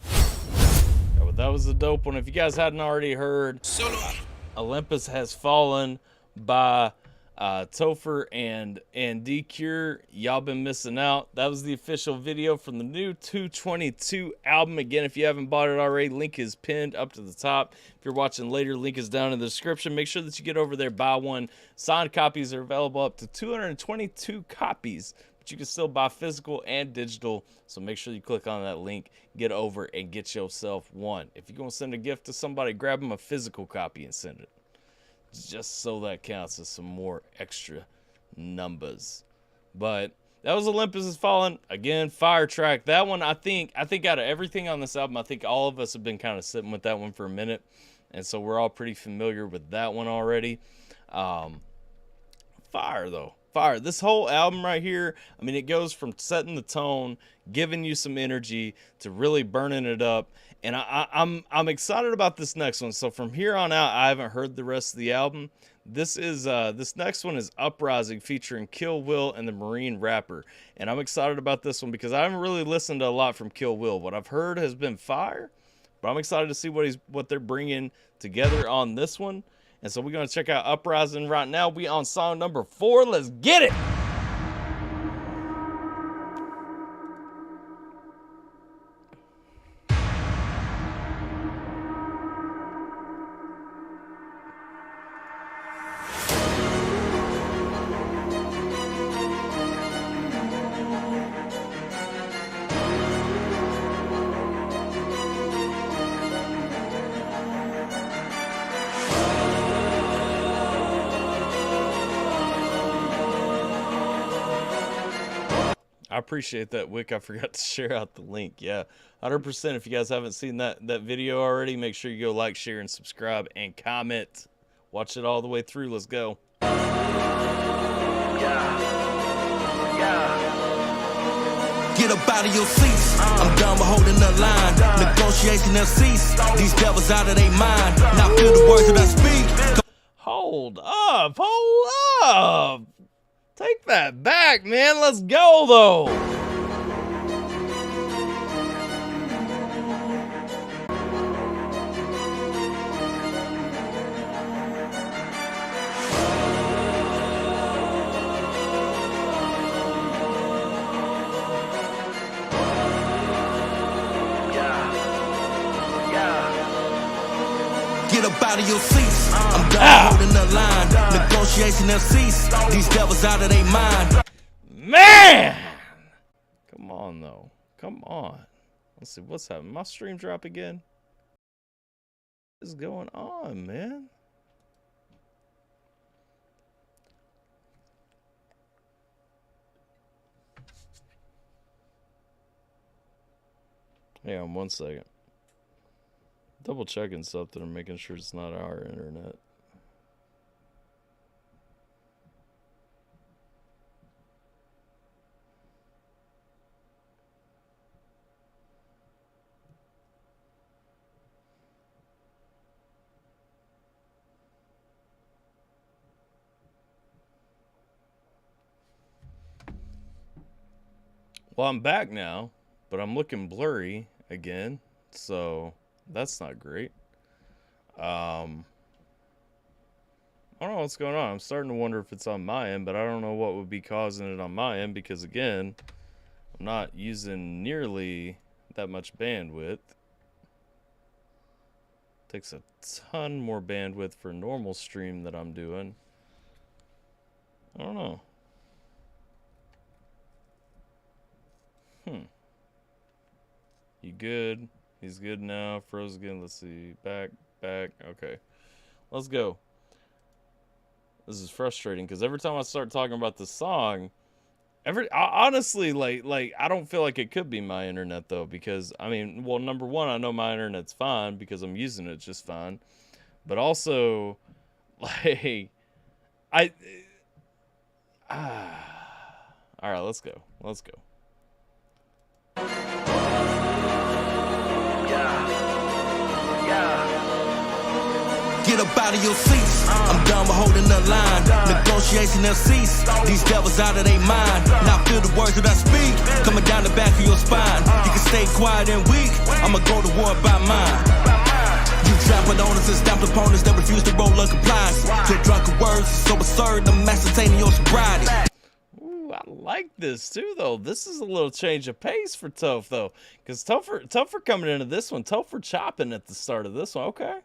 Yeah, well, that was a dope one. If you guys hadn't already heard, Olympus Has Fallen by Topher and D-Cure. Y'all been missing out. That was the official video from the new 222 album. Again, if you haven't bought it already, link is pinned up to the top. If you're watching later, link is down in the description. Make sure that you get over there, buy one. Signed copies are available up to 222 copies, but you can still buy physical and digital. So make sure you click on that link, get over and get yourself one. If you're going to send a gift to somebody, grab them a physical copy and send it, just so that counts as some more extra numbers. But that was Olympus Has Fallen. Again, fire track. That one, I think out of everything on this album, I think all of us have been kind of sitting with that one for a minute, and so we're all pretty familiar with that one already. Fire though. Fire. This whole album right here, I mean, it goes from setting the tone, giving you some energy, to really burning it up. And I'm excited about this next one. So from here on out, I haven't heard the rest of the album. This next one is Uprising, featuring Kill Will and the Marine Rapper. And I'm excited about this one because I haven't really listened to a lot from Kill Will. What I've heard has been fire. But I'm excited to see what they're bringing together on this one. And so we're going to check out Uprising right now. We on song number 4. Let's get it. I appreciate that, Wick. I forgot to share out the link. Yeah, 100%. If you guys haven't seen that video already, make sure you go like, share, and subscribe, and comment. Watch it all the way through. Let's go. Get up out of your seats. I'm done with holding the line. Negotiation has ceased. These devils out of their mind. Now feel the words that I speak. Hold up. Hold up. Take that back, man. Let's go, though. Get up out of your seats. I'm done holding the line. Negotiation has ceased. These devils out of their mind. Man! Come on, though. Come on. Let's see. What's happening? My stream drop again? What is going on, man? Hang on 1 second. Double checking something and making sure it's not our internet. Well, I'm back now, but I'm looking blurry again, so that's not great. I don't know what's going on. I'm starting to wonder if it's on my end, but I don't know what would be causing it on my end because, again, I'm not using nearly that much bandwidth. Takes a ton more bandwidth for a normal stream that I'm doing. I don't know. You good? He's good now. Froze again. Let's see. Back. Okay. Let's go. This is frustrating because every time I start talking about the song, honestly, like I don't feel like it could be my internet though, because I mean, well, number one, I know my internet's fine because I'm using it just fine, but also, like, all right, let's go. Get up out of your seats. I'm done with holding the line. Negotiation has ceased. These devils out of their mind. Now feel the words that I speak coming down the back of your spine. You can stay quiet and weak. I'ma go to war by mine. You trampled on us and stamped opponents that refuse to roll up compliance. Your drunken words are so absurd. I'm ascertaining your sobriety. Ooh, I like this too, though. This is a little change of pace for Toph, though, because Topher coming into this one. Topher chopping at the start of this one. Okay.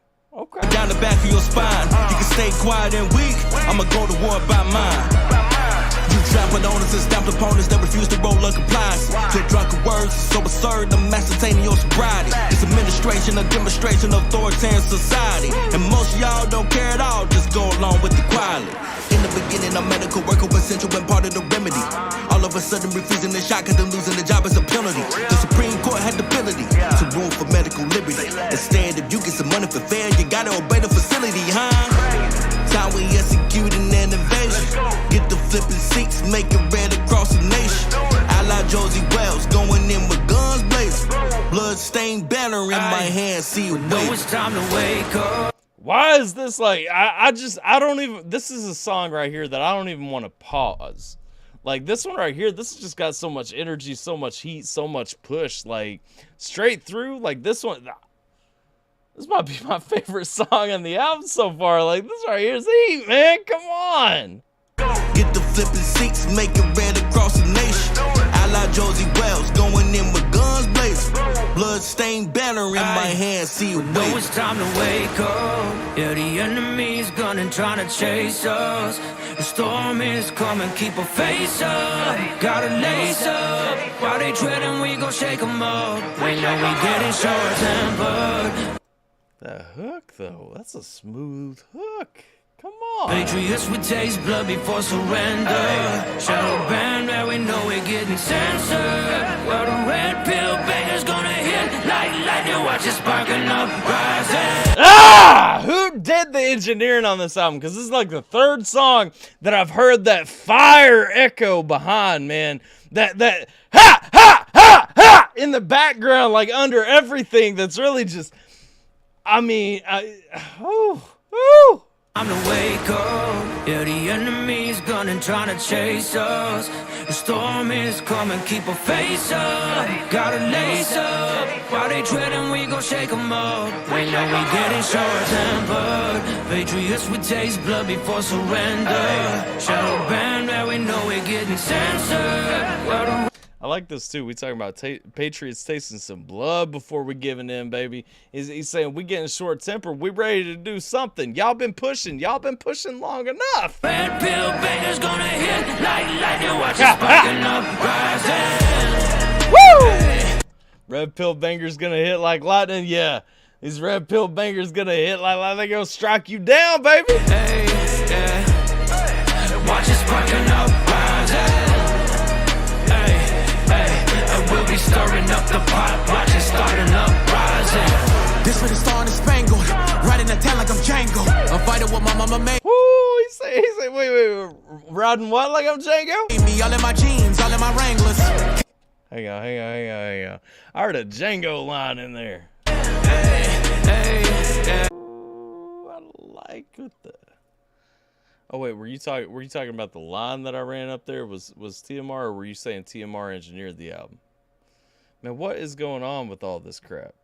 Down the back of your spine. You can stay quiet and weak. I'ma go to war by mine. You trampled on us and stamped opponents that refuse to roll up compliance. Your drunken words are so absurd. I'm ascertaining your sobriety. It's administration, a demonstration of authoritarian society. And most of y'all don't care at all. Just go along with the quality. In the beginning, a medical worker was essential and part of the remedy. All of a sudden, refusing the shot cause them losing the job is a penalty. The Supreme Court had the ability to rule for medical liberty. Instead, if you get some money for fair, you gotta obey the facility, huh? Time we executing an invasion. Get the flipping seats, make it red across the nation. Ally Josie Wells going in with guns blazing. Blood-stained banner in my hand, see you wait. It's time to wake up. Why is this like, I don't even, this is a song right here that I don't even want to pause. Like this one right here, this has just got so much energy, so much heat, so much push, like straight through. Like this one, This might be my favorite song on the album so far. Like, this right here is heat, man. Come on. Get the flipping seats, make it red across the nation. I like Josie Wells, going in with guns blazing. Blood-stained banner in my hand, see you know wait. it's time to wake up. Yeah, the enemy's gunning, trying to chase us. The storm is coming, keep a face up. Gotta lace up. While they treading, we gon' shake them up. We know we getting short-tempered. That hook, though, that's a smooth hook. Come on. Patriots would taste blood before surrender. Shadow band, now we know we're getting censored. Well, the red pill banger's gonna hit like lightning. Watch it sparking up, rising. Ah! Who did the engineering on this album? Because this is like the third song that I've heard that fire echo behind, man. That ha, ha, ha, ha in the background, like under everything. That's really just, I mean, I'm to wake up. Yeah, the enemy's gunning, trying to chase us. The storm is coming, keep a face up. Gotta lace up. While they treading, we gon' shake them up. We know we getting short-tempered. Patriots would taste blood before surrender. Shadow band, now we know we're getting censored. Well, I like this too. We talking about Patriots tasting some blood before we giving in, baby. He's saying we getting short tempered. We ready to do something. Y'all been pushing. Y'all been pushing long enough. Red pill banger's gonna hit like lightning. Watch it sparking up, rising. Woo! Red pill banger's gonna hit like lightning. Yeah, these red pill bangers gonna hit like lightning. They gonna strike you down, baby. Hey, yeah. Watch it sparking up, rising. We'll be stirring up the pot, watch it starting up, rising. This for the star and the spangled, riding the tail like I'm Django. I'm fighting what my mama made. Woo, he say, wait, riding what like I'm Django? Me all in my jeans, all in my Wranglers. Hang on. I heard a Django line in there. Ooh, I like what the. Oh wait, were you talking about the line that I ran up there was TMR, or were you saying TMR engineered the album? Man, what is going on with all this crap?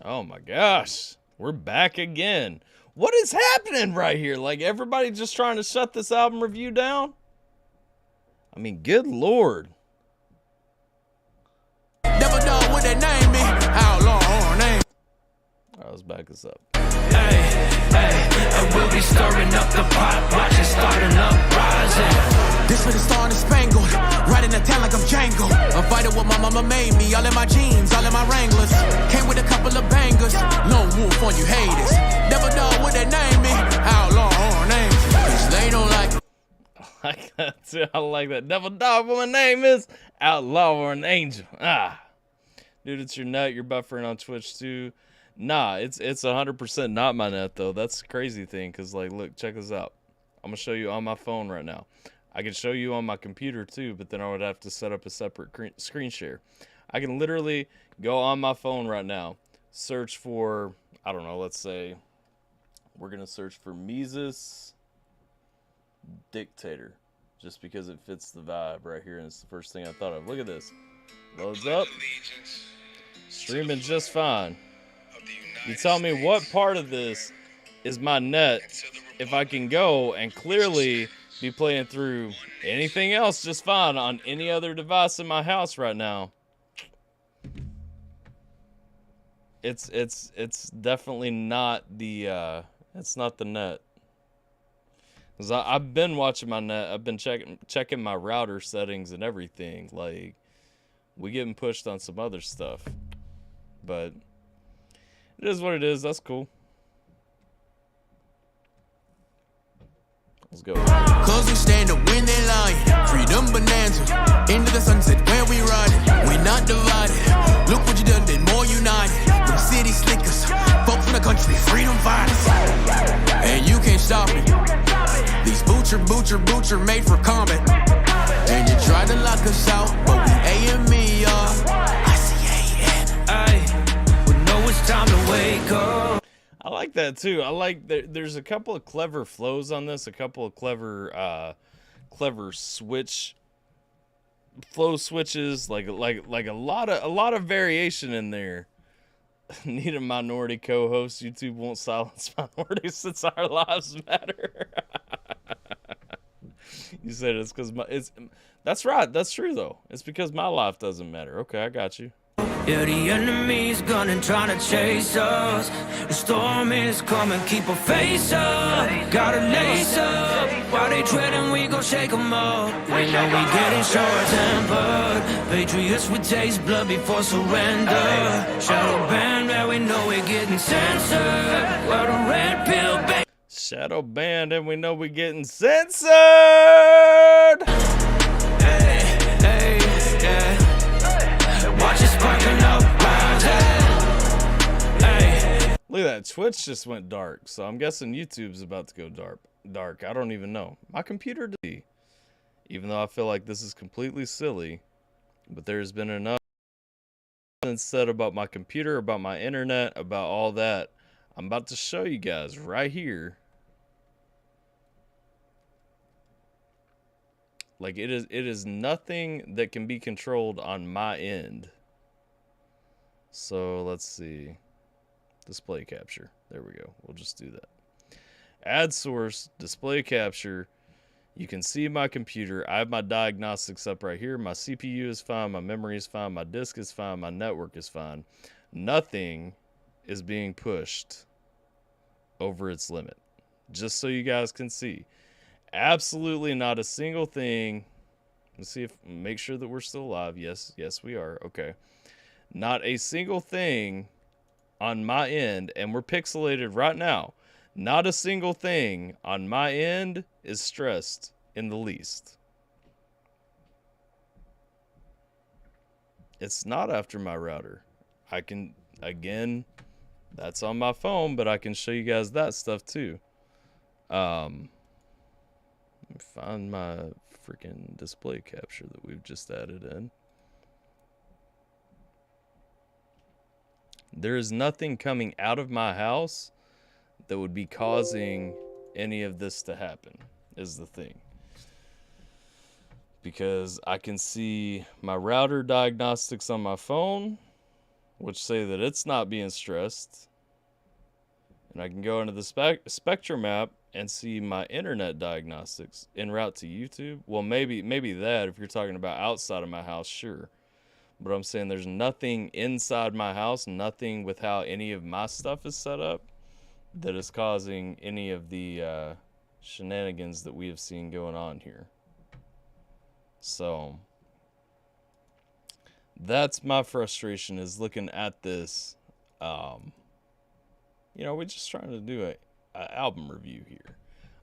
Oh my gosh, we're back again. What is happening right here? Like, everybody just trying to shut this album review down? I mean, good Lord. Never know what they name me. How long name? All right, let's back this up. And we'll be stirring up the pot, watch it starting up, rising. This for the star and the spangled, riding the tail like I'm Django. I'm fighting what my mama made me, all in my jeans, all in my Wranglers. Came with a couple of bangers, no wolf on you haters. Never know what they name me, how long name, cause they don't like it. I like that too. I like that. Devil dog, what my name is? Outlaw or an angel. Dude, it's your nut. You're buffering on Twitch too. Nah, it's 100% not my net though. That's the crazy thing, cause like, look, check this out. I'm gonna show you on my phone right now. I can show you on my computer too, but then I would have to set up a separate screen share. I can literally go on my phone right now, search for, I don't know, let's say we're gonna search for Mises Dictator, just because it fits the vibe right here, and it's the first thing I thought of. Look at this. Loads up. Streaming just fine. You tell me what part of this is my net if I can go and clearly be playing through anything else just fine on any other device in my house right now. It's definitely not the it's not the net. 'Cause I've been watching my net. I've been checking my router settings and everything. Like, we getting pushed on some other stuff, but it is what it is. That's cool. Let's go. Cause we stand up when they lying. Freedom bonanza. Into the sunset where we riding. We're not divided. Look what you done, been more united. Them city slickers. Folks from the country, freedom fighters. And you can't stop me. These boots Butcher, made for combat. And you tried to lock us out, but we AME, Ay, we know it's time to wake up. I like that too. I like there's a couple of clever flows on this, a couple of clever flow switches, like a lot of variation in there. Need a minority co-host. YouTube won't silence minorities since our lives matter. You said it's because that's right. That's true though. It's because my life doesn't matter. Okay, I got you. Yeah, the enemy's gunning, trying to chase us. The storm is coming, keep a face up. Gotta lace up. While they treading, we gon' shake them up. We know we getting short-tempered. Patriots, we taste blood before surrender. Shadow band, man, we know we're getting censored. While the red pill, baby. Shadow band, and we know we're getting censored. Hey, yeah. Watch it sparking up, hey. Look at that. Twitch just went dark, so I'm guessing YouTube's about to go dark. I don't even know. My computer did. Even though I feel like this is completely silly, but there's been enough said about my computer, about my internet, about all that. I'm about to show you guys right here. Like it is nothing that can be controlled on my end. So let's see. Display capture. There we go. We'll just do that. Add source, display capture. You can see my computer. I have my diagnostics up right here. My CPU is fine. My memory is fine. My disk is fine. My network is fine. Nothing is being pushed over its limit. Just so you guys can see. Absolutely not a single thing. Let's see if make sure that we're still alive. Yes, we are. Okay. Not a single thing on my end, and we're pixelated right now. Not a single thing on my end is stressed in the least. It's not after my router. I can, again, that's on my phone, but I can show you guys that stuff too. Let me find my freaking display capture that we've just added in. There is nothing coming out of my house that would be causing any of this to happen, is the thing. Because I can see my router diagnostics on my phone, which say that it's not being stressed. And I can go into the Spectrum app and see my internet diagnostics en route to YouTube. Well, maybe that, if you're talking about outside of my house, sure. But I'm saying there's nothing inside my house, nothing with how any of my stuff is set up that is causing any of the shenanigans that we have seen going on here. So that's my frustration, is looking at this. You know, we're just trying to do a album review here.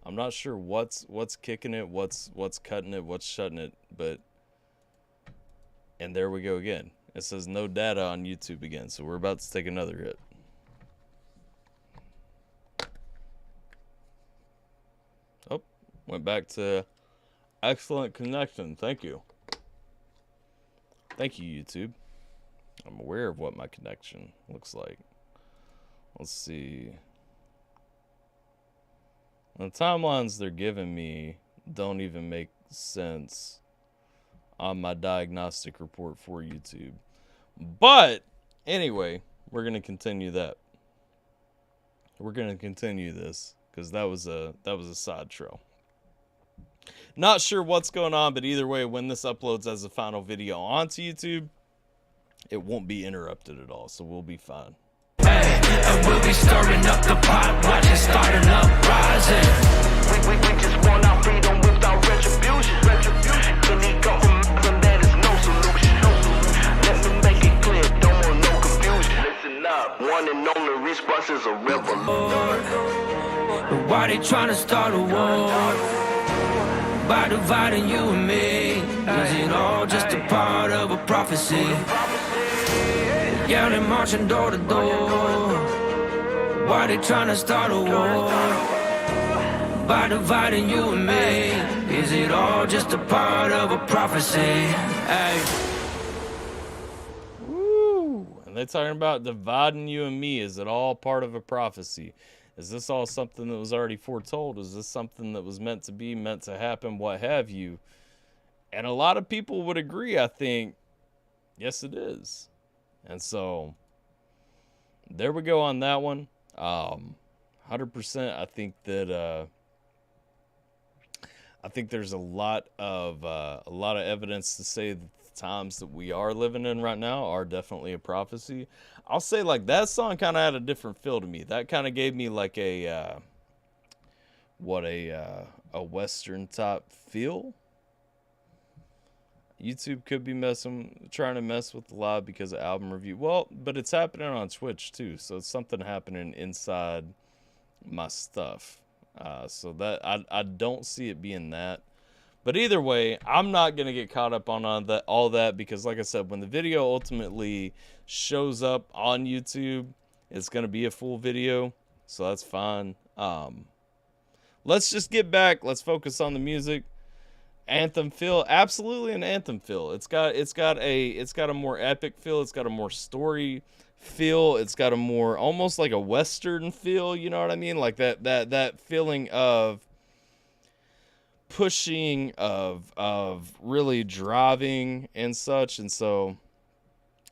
I'm not sure what's kicking it, what's cutting it, what's shutting it, but and there we go again. It says no data on YouTube again, so we're about to take another hit. Oh, went back to excellent connection. Thank you. Thank you, YouTube. I'm aware of what my connection looks like. Let's see. The timelines they're giving me don't even make sense on my diagnostic report for YouTube. But anyway, we're going to continue that. We're going to continue this because that was a side trail. Not sure what's going on, but either way, when this uploads as a final video onto YouTube, it won't be interrupted at all, so we'll be fine. Hey, and we'll be stirring up the pot, watch it start an uprising. We just want our freedom without retribution. Any government, that is no solution. Let me make it clear, don't want no confusion. Listen up, one and only response is a revolution. Why they trying to start a war? By dividing you and me, is it all just a part of a prophecy? Yeah, they're marching door to door. Why they trying to start a war? by dividing you and me? Is it all just a part of a prophecy? Hey. Woo! And they're talking about dividing you and me. Is it all part of a prophecy? Is this all something that was already foretold? Is this something that was meant to be, meant to happen, what have you? And a lot of people would agree, I think, yes, it is. And so, there we go on that one. 100%. I think that I think there's a lot of evidence to say that the times that we are living in right now are definitely a prophecy. I'll say, like, that song kind of had a different feel to me. That kind of gave me like a Western type feel. YouTube could be trying to mess with the live because of album review. Well, but it's happening on Twitch too, so it's something happening inside my stuff. So that I don't see it being that. But either way, I'm not gonna get caught up on all that because, like I said, when the video ultimately shows up on YouTube, it's gonna be a full video, so that's fine. Let's just get back. Let's focus on the music. Anthem feel, absolutely an anthem feel. It's got a more epic feel. It's got a more story feel. It's got a more almost like a Western feel. You know what I mean? Like that feeling of pushing, of really driving and such. And so,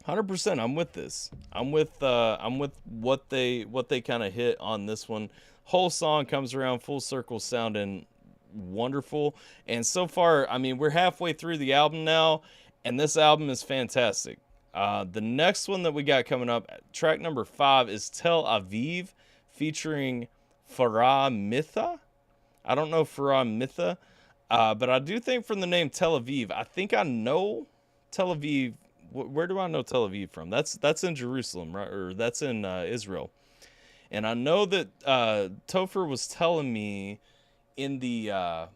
100%, I'm with this. I'm with what they kind of hit on this one. Whole song comes around full circle, sounding wonderful. And so far, I mean, we're halfway through the album now, and this album is fantastic. The next one that we got coming up, track number 5, is Tel Aviv, featuring Farah Mitha. I don't know Farah Mitha, but I do think from the name Tel Aviv, I think I know Tel Aviv. Where do I know Tel Aviv from? That's in Jerusalem, right? Or that's in Israel. And I know that Topher was telling me in the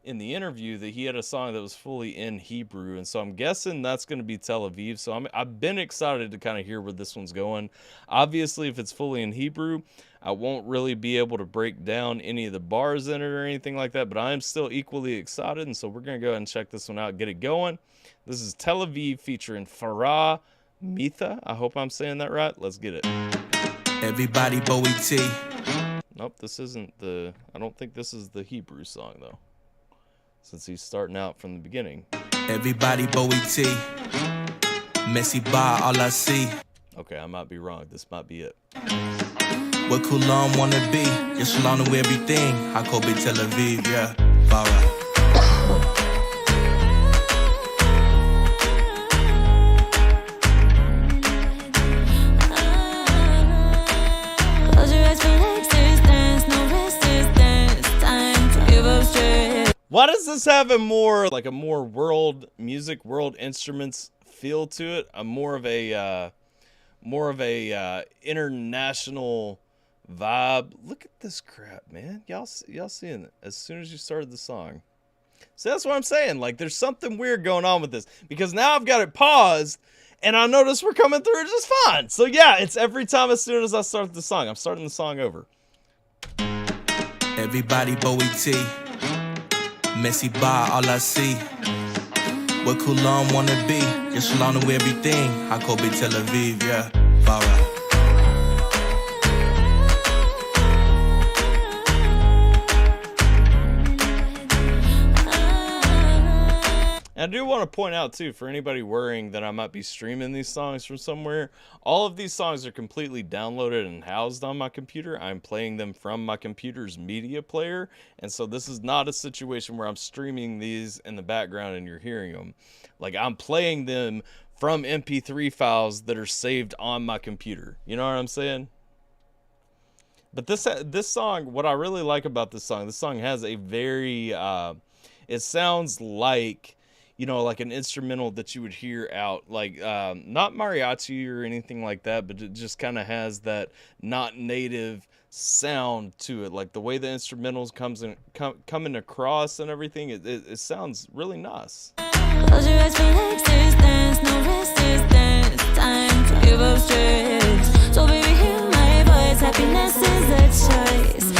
interview that he had a song that was fully in Hebrew, and so I'm guessing that's going to be Tel Aviv. So I've been excited to kind of hear where this one's going. Obviously, if it's fully in Hebrew, I won't really be able to break down any of the bars in it or anything like that, but I am still equally excited, and so we're going to go ahead and check this one out, get it going. This is Tel Aviv featuring Farah Mitha. I hope I'm saying that right. Let's get it. Everybody Bowie T. Nope, this isn't I don't think this is the Hebrew song, though, since he's starting out from the beginning. Everybody Bowie T. Messy bar, all I see. Okay, I might be wrong. This might be it. What Kulam wanna be? Yes, Shalom to everything. I call it Tel Aviv, yeah. Farah. Why does this have a more world music, world instruments feel to it? More of a international vibe. Look at this crap, man. Y'all seeing it as soon as you started the song. So that's what I'm saying. Like, there's something weird going on with this because now I've got it paused and I notice we're coming through it just fine. So yeah, it's every time as soon as I start the song, I'm starting the song over. Everybody Bowie T. Messy bar, all I see. What Kulam wanna be? Yes, Shalom to everything. I call it Tel Aviv, yeah. Farah. I do want to point out, too, for anybody worrying that I might be streaming these songs from somewhere, all of these songs are completely downloaded and housed on my computer. I'm playing them from my computer's media player, and so this is not a situation where I'm streaming these in the background and you're hearing them. Like, I'm playing them from MP3 files that are saved on my computer. You know what I'm saying? But this song, what I really like about this song has a very, it sounds like, you know, like an instrumental that you would hear out, like, not mariachi or anything like that, but it just kind of has that not native sound to it. Like the way the instrumentals coming across and everything, it sounds really nice. Close your eyes for existence, no resistance, time to give up stress. So baby, hear my voice, happiness is a choice.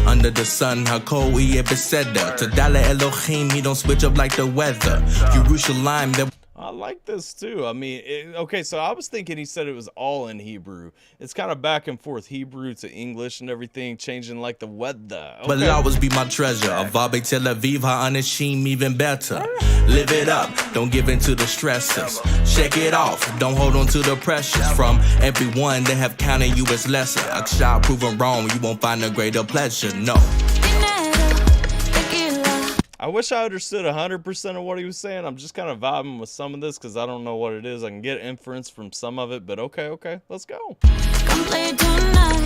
Under the sun, how cold we ever said that. To Dala Elohim, he don't switch up like the weather. Jerusalem, that I like this too. I mean, okay, so I was thinking he said it was all in Hebrew. It's kind of back and forth, Hebrew to English and everything, changing like the weather. Okay. will always be my treasure. Avabe Tel Aviv, Ha'anashim, even better. Live it up, don't give in to the stresses. Shake it off, don't hold on to the pressures. From everyone that have counted you as lesser. Aksha proven wrong, you won't find a greater pleasure, no. I wish I understood 100% of what he was saying. I'm just kind of vibing with some of this because I don't know what it is. I can get inference from some of it, but okay, let's go. Come play tonight.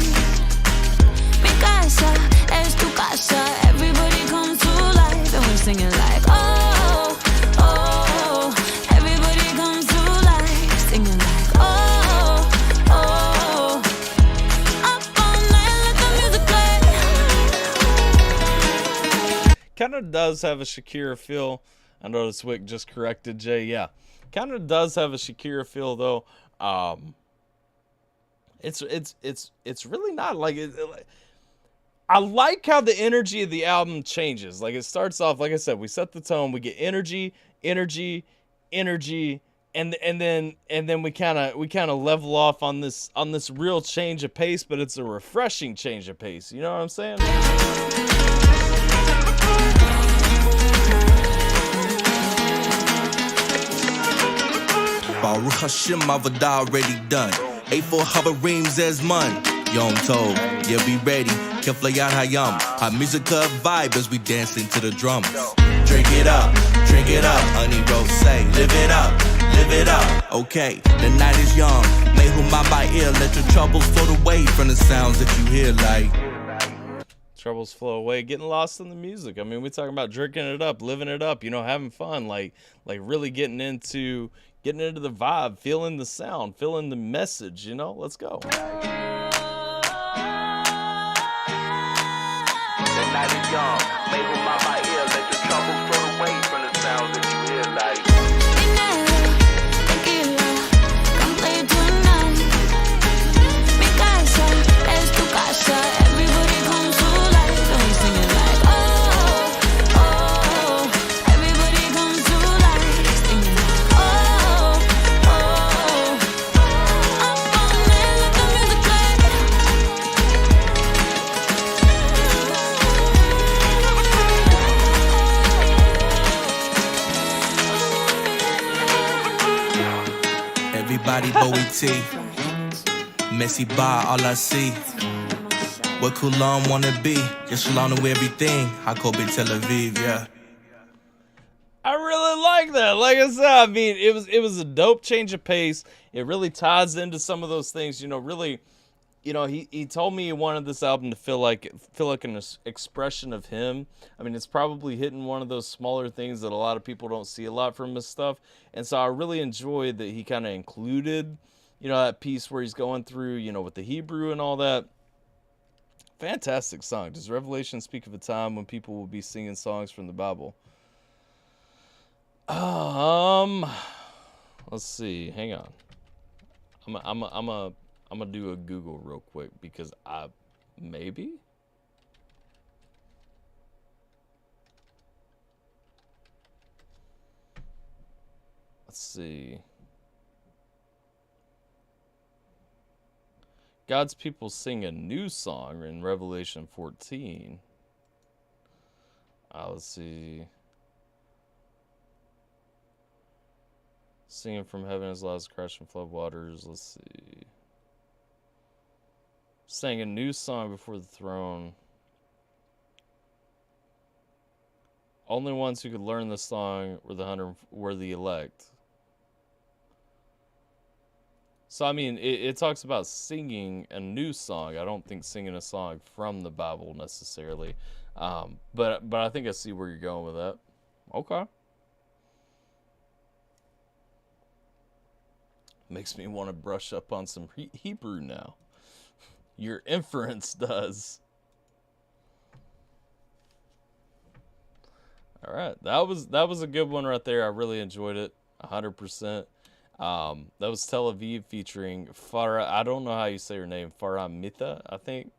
Mi casa es tu casa. Everybody comes to life, and we're singing like oh, oh. Everybody comes to life, singing like oh, oh. Up all night, let the music play. Kind of does have a Shakira feel. I noticed Wick just corrected Jay. Yeah, kind of does have a Shakira feel though. It's really not like it. I like how the energy of the album changes. Like it starts off, like I said, we set the tone. We get energy, and then we kind of level off on this real change of pace. But it's a refreshing change of pace. You know what I'm saying? Baruch Hashem, Avodah already done. 8-4 Habarim Zezman. Yom Tov, yeah, be ready. Keflayat Hayam. Our music vibe as we dance into the drums. Drink it up, honey rose say. Live it up, okay. The night is young. May Humam by ear, let your troubles float away from the sounds that you hear like. Troubles flow away, getting lost in the music. I mean, we're talking about drinking it up, living it up, having fun, like really getting into the vibe, feeling the sound, feeling the message, let's go. The night is young, may Humam by ear, let your troubles float away from the sounds that you hear like. Come play tonight. Mi casa es tu casa. Everybody comes to life, and we're singing like oh, oh. Everybody comes to life, singing like oh, oh. Up all night, let the music play. Everybody Bowie T. Messy bar, all I see. What Kulam wanna be? Just Shalom to everything. Hakobe Tel Aviv, yeah. I really like that. Like I said, I mean, it was a dope change of pace. It really ties into some of those things, really. He told me he wanted this album to feel like an expression of him. I mean, it's probably hitting one of those smaller things that a lot of people don't see a lot from his stuff. And so I really enjoyed that he kind of included, that piece where he's going through, with the Hebrew and all that. Fantastic song. Does Revelation speak of a time when people will be singing songs from the Bible? Let's see. Hang on. I'm gonna do a Google real quick because maybe. Let's see. God's people sing a new song in Revelation 14. Let's see. Singing from heaven as loud as crashing flood waters. Let's see. Sang a new song before the throne. Only ones who could learn the song were the elect. So I mean, it talks about singing a new song. I don't think singing a song from the Bible necessarily, but I think I see where you're going with that. Okay. Makes me want to brush up on some Hebrew now. Your inference does. All right, that was a good one right there. I really enjoyed it, 100%. That was Tel Aviv featuring Farah. I don't know how you say her name. Farah Mitha, I think.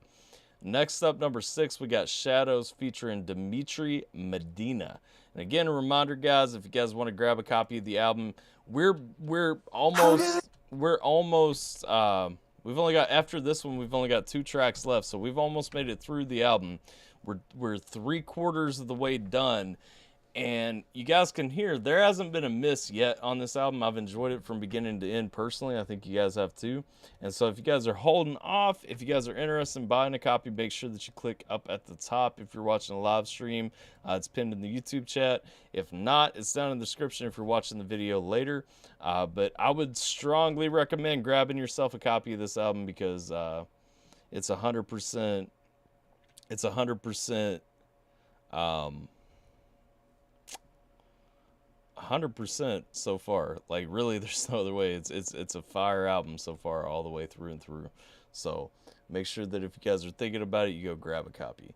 Next up, number 6, we got Shadows featuring Dimitri Medina. And again, a reminder, guys, if you guys want to grab a copy of the album, we've only got, after this one, we've only got 2 tracks left, so we've almost made it through the album. We're 3/4 of the way done, and you guys can hear there hasn't been a miss yet on this album. I've enjoyed it from beginning to end personally. I think you guys have too. And so if you guys are holding off, if you guys are interested in buying a copy, make sure that you click up at the top. If you're watching a live stream, it's pinned in the YouTube chat. If not, it's down in the description if you're watching the video later. But I would strongly recommend grabbing yourself a copy of this album because it's 100%. It's 100%. 100% so far. Like, really, there's no other way. It's a fire album so far, all the way through and through. So make sure that if you guys are thinking about it, you go grab a copy.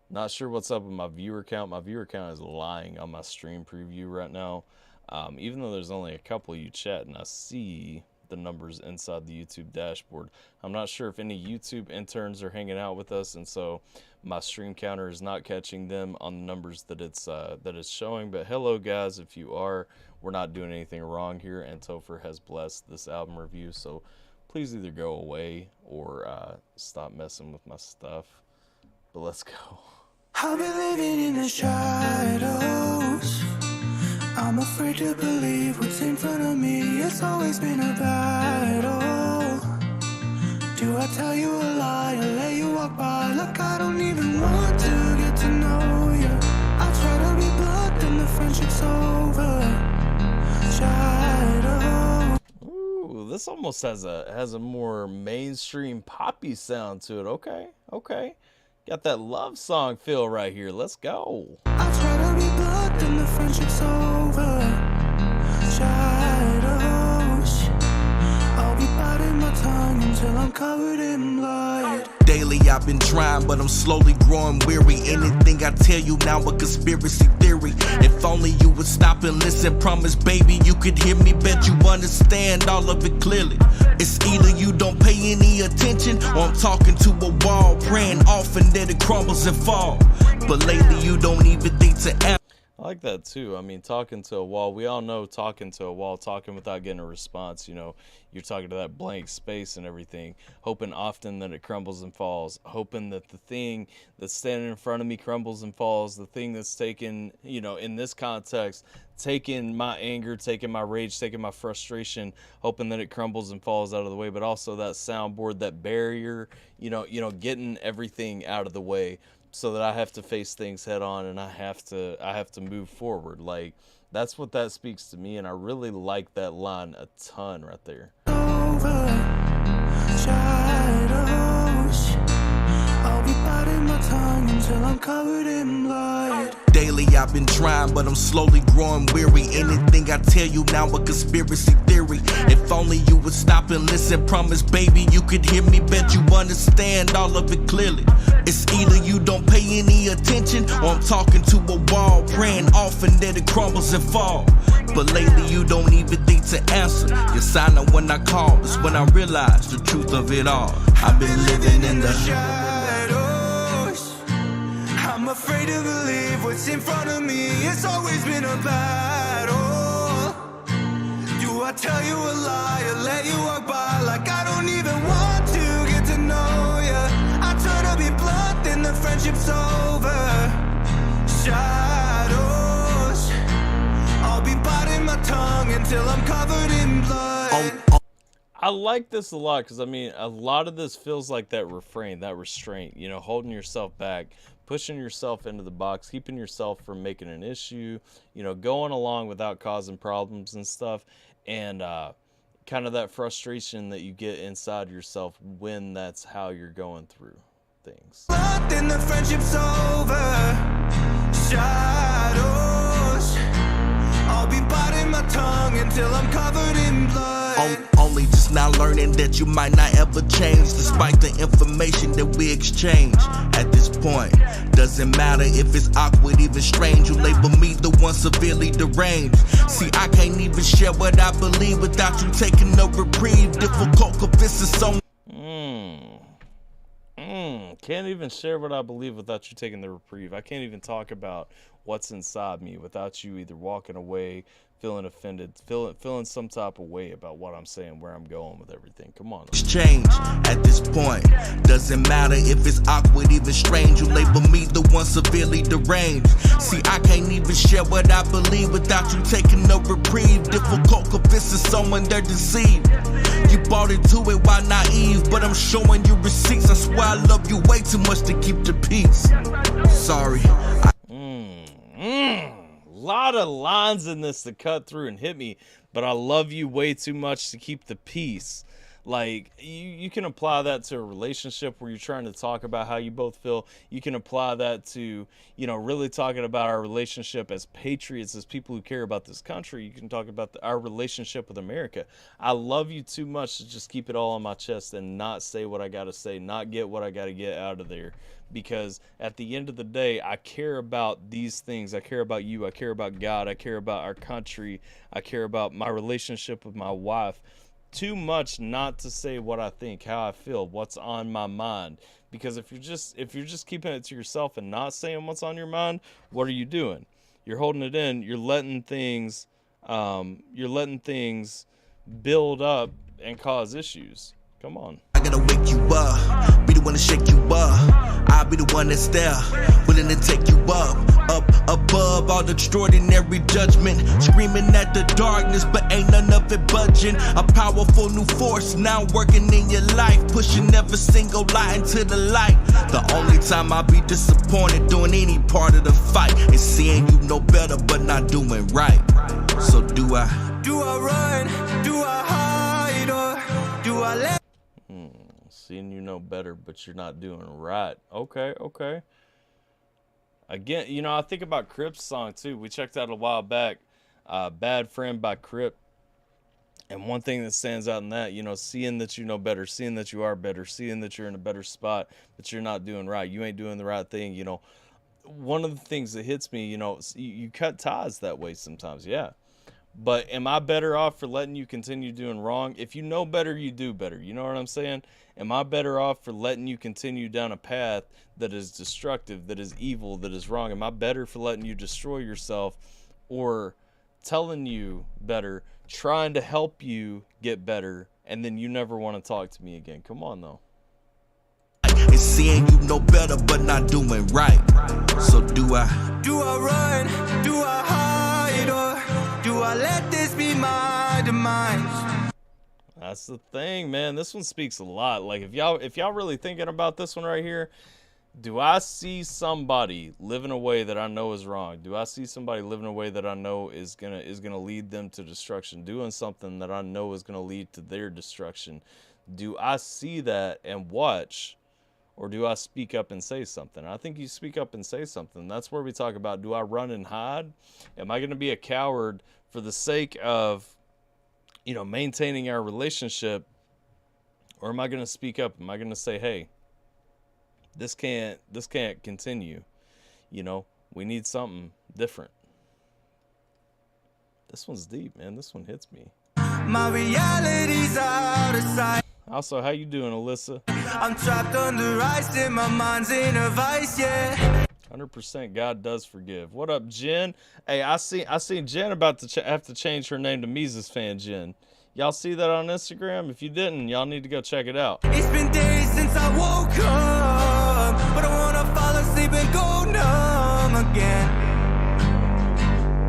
Not sure what's up with my viewer count. My viewer count is lying on my stream preview right now. Even though there's only a couple of you chatting, I see the numbers inside the YouTube dashboard. I'm not sure if any YouTube interns are hanging out with us, and so my stream counter is not catching them on the numbers that it's showing. But hello, guys, if you are, we're not doing anything wrong here, and Topher has blessed this album review, so please either go away or stop messing with my stuff. But let's go. I've been living in the shadows. I'm afraid to believe what's in front of me. It's always been a battle. Do I tell you a lie or let you walk by like I don't even want to get to know you? I try to be blunt and the friendship's over. Shadow. Ooh, this almost has a more mainstream poppy sound to it. Okay. Got that love song feel right here. Let's go. I try to be blunt and the friendship's over. Shadows. I'll be biting my tongue until I'm covered in blood. Daily I've been trying, but I'm slowly growing weary. Anything I tell you now a conspiracy theory. If only you would stop and listen. Promise, baby, you could hear me. Bet you understand all of it clearly. It's either you don't pay any attention, or I'm talking to a wall, praying often that it crumbles and fall. But lately you don't even think to ask. I like that too. I mean, talking to a wall. We all know talking to a wall, talking without getting a response. You know, you're talking to that blank space and everything, hoping often that it crumbles and falls, hoping that the thing that's standing in front of me crumbles and falls, the thing that's taken, you know, in this context, taking my anger, taking my rage, taking my frustration, hoping that it crumbles and falls out of the way, but also that soundboard, that barrier, you know, getting everything out of the way, so that I have to face things head on and I have to move forward. Like, that's what that speaks to me, and I really like that line a ton right there. Shadows. I'll be biting my tongue until I'm covered in blood. Daily I've been trying, but I'm slowly growing weary. Anything I tell you now a conspiracy theory. If only you would stop and listen. Promise, baby, you could hear me. Bet you understand all of it clearly. It's either you don't pay any attention, or I'm talking to a wall, praying often that it crumbles and fall. But lately you don't even think to answer. You're silent when I call. It's when I realize the truth of it all. I've been living in the shadows. I'm afraid to believe what's in front of me. It's always been a battle. Do I tell you a lie or let you walk by like I don't even want to get to know you? I try to be blunt and the friendship's over. Shadows. I'll be biting my tongue until I'm covered in blood. I like this a lot because, I mean, a lot of this feels like that refrain, that restraint, you know, holding yourself back, pushing yourself into the box, keeping yourself from making an issue, you know, going along without causing problems and stuff, and kind of that frustration that you get inside yourself when that's how you're going through things. Then the friendship's over. Shadows. I'll be biting my tongue until I'm covered in blood. Only just now learning that you might not ever change, despite the information that we exchange. At this point, doesn't matter if it's awkward, even strange. You label me the one severely deranged. See, I can't even share what I believe without you taking a reprieve. Difficult convincing someone. Can't even share what I believe without you taking the reprieve. I can't even talk about what's inside me without you either walking away, feeling offended, feeling some type of way about what I'm saying, where I'm going with everything. Come on. Exchange at this point. Doesn't matter if it's awkward, even strange. You label me the one severely deranged. See, I can't even share what I believe without you taking a reprieve. Difficult convincing someone they're deceived. You bought into it while naive, but I'm showing you receipts. I swear I love you way too much to keep the peace. Sorry. Lot of lines in this to cut through and hit me, but I love you way too much to keep the peace. Like, you can apply that to a relationship where you're trying to talk about how you both feel. You can apply that to, you know, really talking about our relationship as patriots, as people who care about this country. You can talk about our relationship with America. I love you too much to just keep it all on my chest and not say what I got to say, not get what I got to get out of there. Because at the end of the day, I care about these things. I care about you. I care about God. I care about our country. I care about my relationship with my wife. Too much not to say what I think, how I feel, what's on my mind. Because if you're just keeping it to yourself and not saying what's on your mind, what are you doing? You're holding it in. You're letting things build up and cause issues. Come on. I gotta wake you up, be the one to shake you up. I'll be the one that's there, willing to take you up above all the extraordinary judgment. Screaming at the darkness, but ain't none of it budging. A powerful new force now working in your life, pushing every single light into the light. The only time I'll be disappointed doing any part of the fight is seeing you know better, but not doing right. So do I run? Do I hide? Or do I let? Seeing you know better, but you're not doing right. Okay. Again, you know, I think about Crip's song too. We checked out a while back, Bad Friend by Crip. And one thing that stands out in that, you know, seeing that you know better, seeing that you are better, seeing that you're in a better spot, but you're not doing right. You ain't doing the right thing. You know, one of the things that hits me, you know, you cut ties that way sometimes. Yeah. But am I better off for letting you continue doing wrong? If you know better, you do better. You know what I'm saying? Am I better off for letting you continue down a path that is destructive, that is evil, that is wrong? Am I better for letting you destroy yourself, or telling you better, trying to help you get better, and then you never want to talk to me again? Come on, though. It's seeing you know better, but not doing right. So do I run? Do I hide? Or do I let this be my demise? That's the thing, man. This one speaks a lot. Like, if y'all really thinking about this one right here, do I see somebody living a way that I know is wrong? Do I see somebody living a way that I know is gonna lead them to destruction, doing something that I know is gonna lead to their destruction? Do I see that and watch, or do I speak up and say something? I think you speak up and say something. That's where we talk about, do I run and hide? Am I gonna be a coward for the sake of, you know, maintaining our relationship, or am I going to speak up? Am I going to say, hey, this can't continue. You know, we need something different. This one's deep, man. This one hits me. My reality's out of sight. Also, how you doing, Alyssa? I'm trapped under ice and my mind's in a vice, yeah. 100% God does forgive. What up, Jen? Hey, I seen Jen about to have to change her name to Mises Fan Jen. Y'all see that on Instagram? If you didn't, y'all need to go check it out. It's been days since I woke up, but I wanna fall asleep and go numb again.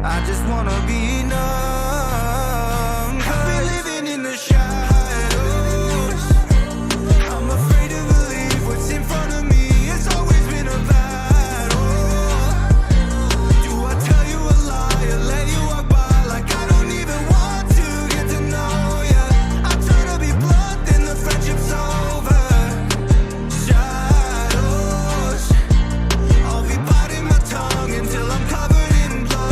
I just wanna be numb. I've been living in the shadows. I'm afraid to believe what's in front of me. It's always been a battle. Do I tell you a lie or let you walk by like I don't even want to get to know ya? I try to be blunt, then the friendship's over. Shadows. I'll be biting my tongue until I'm covered in blood.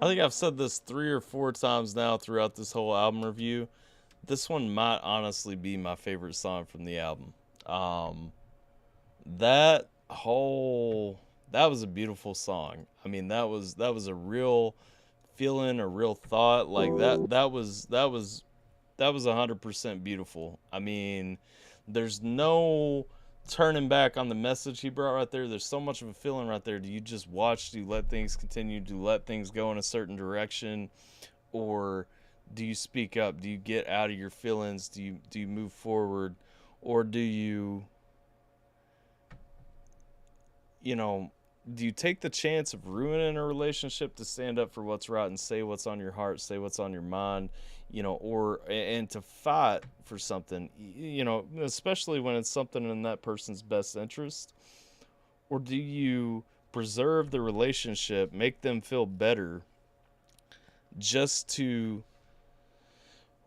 I think I've said this 3 or 4 times now throughout this whole album review. This one might honestly be my favorite song from the album. that was a beautiful song. I mean, that was a real feeling, a real thought. Like that was 100% beautiful. I mean, there's no turning back on the message he brought right there. There's so much of a feeling right there. Do you just watch? Do you let things continue? Do you let things go in a certain direction? Or do you speak up? Do you get out of your feelings? Do you move forward? Or do you do you take the chance of ruining a relationship to stand up for what's right and say what's on your heart, say what's on your mind, and to fight for something, especially when it's something in that person's best interest? Or do you preserve the relationship, make them feel better, just to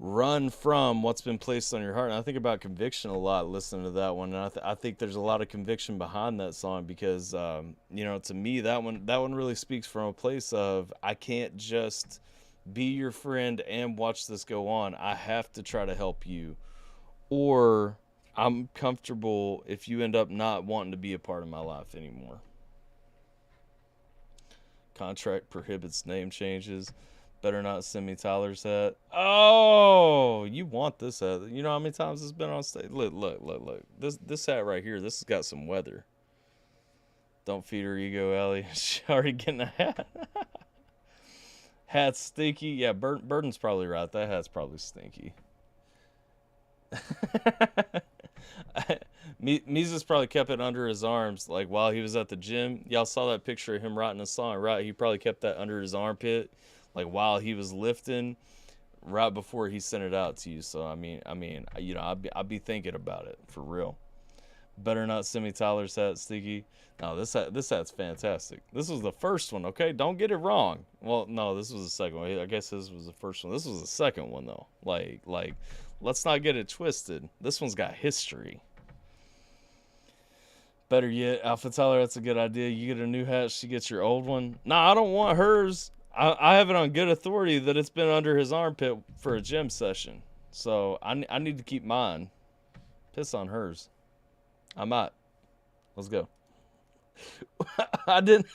run from what's been placed on your heart? And I think about conviction a lot listening to that one, and I think there's a lot of conviction behind that song, because to me that one really speaks from a place of, I can't just be your friend and watch this go on. I have to try to help you, or I'm comfortable if you end up not wanting to be a part of my life anymore. Contract prohibits name changes. Better not send me Tyler's hat. Oh, you want this hat? You know how many times it's been on stage? Look. This hat right here, this has got some weather. Don't feed her ego, Ellie. She's already getting a hat. Hat's stinky. Yeah, Burden's probably right. That hat's probably stinky. Mises probably kept it under his arms, like while he was at the gym. Y'all saw that picture of him writing a song, right? He probably kept that under his armpit, like while he was lifting, right before he sent it out to you. So I mean, I'd be thinking about it for real. Better not send me Tyler's hat, Sticky. No, this hat's fantastic. This was the first one, okay? Don't get it wrong. Well, no, this was the second one. I guess this was the first one. This was the second one though. Like, let's not get it twisted. This one's got history. Better yet, AlphaTyler, that's a good idea. You get a new hat, she gets your old one. Nah, I don't want hers. I have it on good authority that it's been under his armpit for a gym session. So I need to keep mine. Piss on hers. I might. Let's go. I didn't.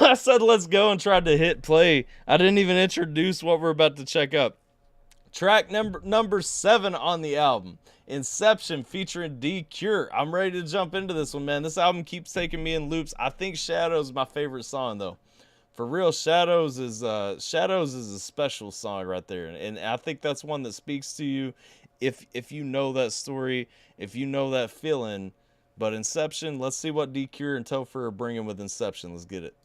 I said let's go and tried to hit play. I didn't even introduce what we're about to check up. Track number 7 on the album, Inception, featuring D-Cure. I'm ready to jump into this one, man. This album keeps taking me in loops. I think Shadows is my favorite song, though. For real, Shadows is a special song right there, and I think that's one that speaks to you if you know that story, if you know that feeling. But Inception, let's see what D-Cure and Topher are bringing with Inception. Let's get it.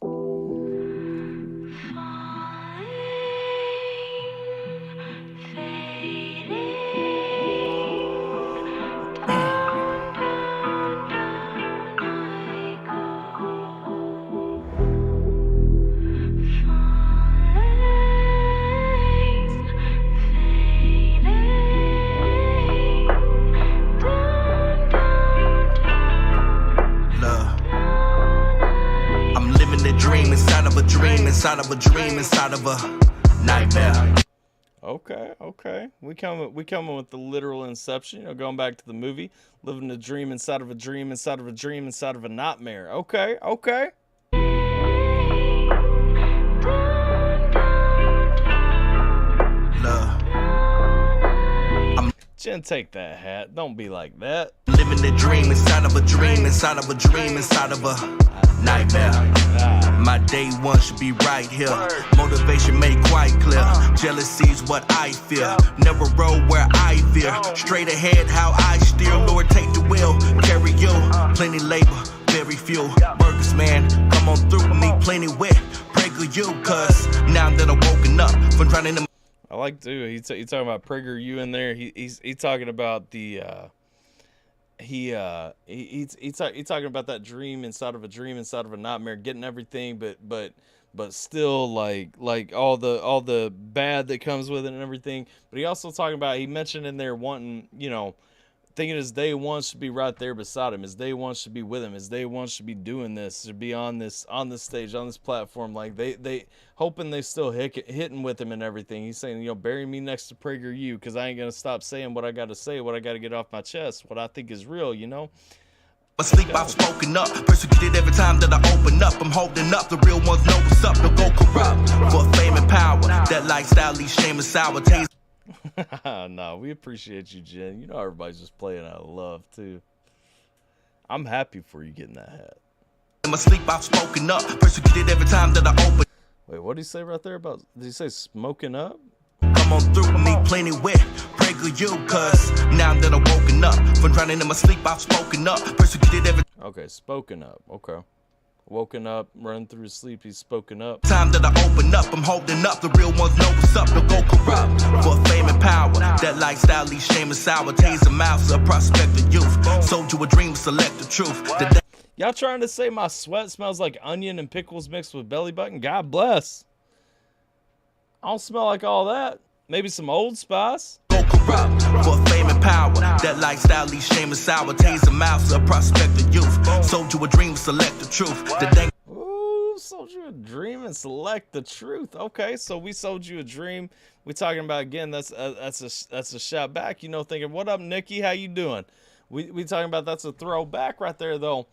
Inside of a dream, inside of a nightmare. Okay. We coming with the literal Inception. Going back to the movie, living a dream inside of a dream, inside of a dream, inside of a nightmare. Okay. Jen, take that hat. Don't be like that. Living a dream inside of a dream, inside of a dream, inside of a nightmare. My day one should be right here. Motivation made quite clear. Jealousy's what I fear. Never roll where I fear. Straight ahead, how I steer. Lord, take the wheel, carry you. Plenty labor, very few. Burgers, man, come on through with me. Plenty wet, pray good you. Cause now that I'm woken up from drowning in. I like to. He's talking about Prager you in there. He's talking about the. He's talking about that dream inside of a nightmare, getting everything, but still like all the bad that comes with it and everything. But he also talking about, he mentioned in there wanting, thinking his day one should be right there beside him. His day one should be with him. His day one should be doing this, should be on this stage, on this platform. Like they hoping they still hitting with him and everything. He's saying, bury me next to Prager you, because I ain't gonna stop saying what I got to say, what I got to get off my chest, what I think is real. Asleep, I've spoken up. Persecuted every time that I open up. I'm holding up. The real ones know what's up. Don't go corrupt for fame and power. That lifestyle leaves shame and sour taste. No, we appreciate you, Jen. You know everybody's just playing out of love too. I'm happy for you getting that hat. In my sleep, I've spoken up. Persecuted every time that I open. Wait, what did he say right there about? Did he say smoking up? Come on through me, plenty wet. Pray good you, cuz now that I'm woken up from drowning in my sleep, I've spoken up. Persecuted every Okay, spoken up. Okay. Woken up, run through sleep, he's spoken up. time that I open up, I'm holding up. The real ones know what's up. Don't go corrupt for fame and power. That lifestyle leaves shame and sour. Taser mouths, a prospect of youth. Sold you a dream, select the truth. Y'all trying to say my sweat smells like onion and pickles mixed with belly button? God bless. I don't smell like all that. Maybe some Old Spice. Go corrupt for fame and power. That lifestyle leaves shame and sour. Taser mouths, a prospect of youth. Sold you a dream, select the truth. Ooh, sold you a dream and select the truth. Okay, so we sold you a dream. We talking about, again, that's a shout back. You know, thinking, what up, Nikki? How you doing? We talking about, that's a throwback right there, though.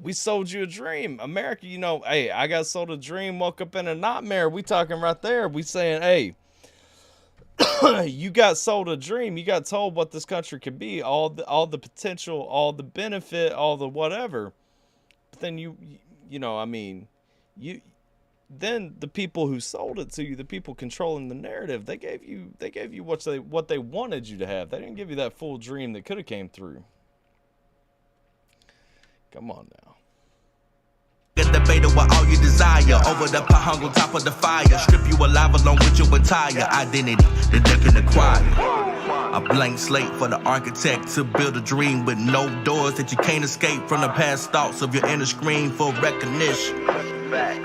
We sold you a dream. America, you know, hey, I got sold a dream, woke up in a nightmare. We talking right there. We saying, hey, you got sold a dream. You got told what this country could be, all the potential, all the benefit, all the whatever. But then you know, I mean, then the people who sold it to you, the people controlling the narrative, they gave you what they wanted you to have. They didn't give you that full dream that could have came through. Come on now. Get the beta with all you desire. Over the hung on top of the fire. Strip you alive along with your entire identity. The deck can acquire. A blank slate for the architect to build a dream with no doors that you can't escape from the past thoughts of your inner screen for recognition.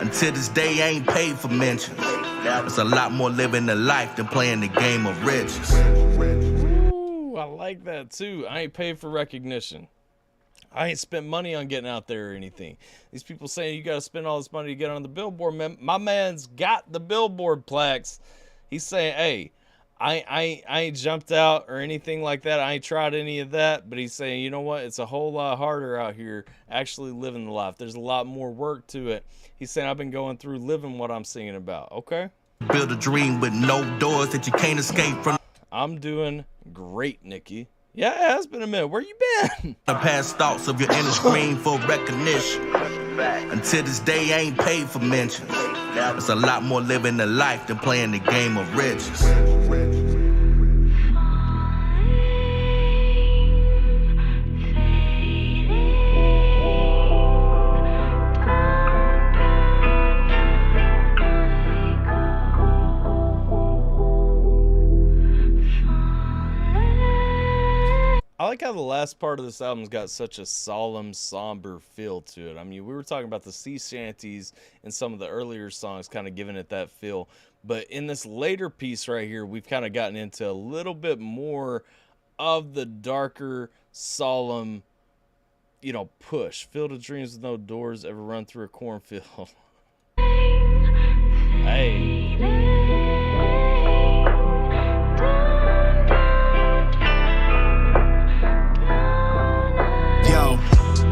Until this day, I ain't paid for mentions. There's a lot more living the life than playing the game of riches. Ooh, I like that too. I ain't paid for recognition. I ain't spent money on getting out there or anything. These people saying you got to spend all this money to get on the billboard. Man, my man's got the billboard plaques. He's saying, hey, I ain't jumped out or anything like that. I ain't tried any of that. But he's saying, you know what? It's a whole lot harder out here actually living the life. There's a lot more work to it. He's saying, I've been going through living what I'm singing about. Okay? Build a dream with no doors that you can't escape from. I'm doing great, Nikki. Yeah, it has been a minute. Where you been? The past thoughts of your inner screen for recognition. Until this day, I ain't paid for mentions. There's a lot more living the life than playing the game of riches. I like how the last part of this album's got such a solemn, somber feel to it. I mean, we were talking about the sea shanties in some of the earlier songs, kind of giving it that feel. But in this later piece right here, we've kind of gotten into a little bit more of the darker, solemn, you know, push. Field of dreams with no doors, ever run through a cornfield. Hey.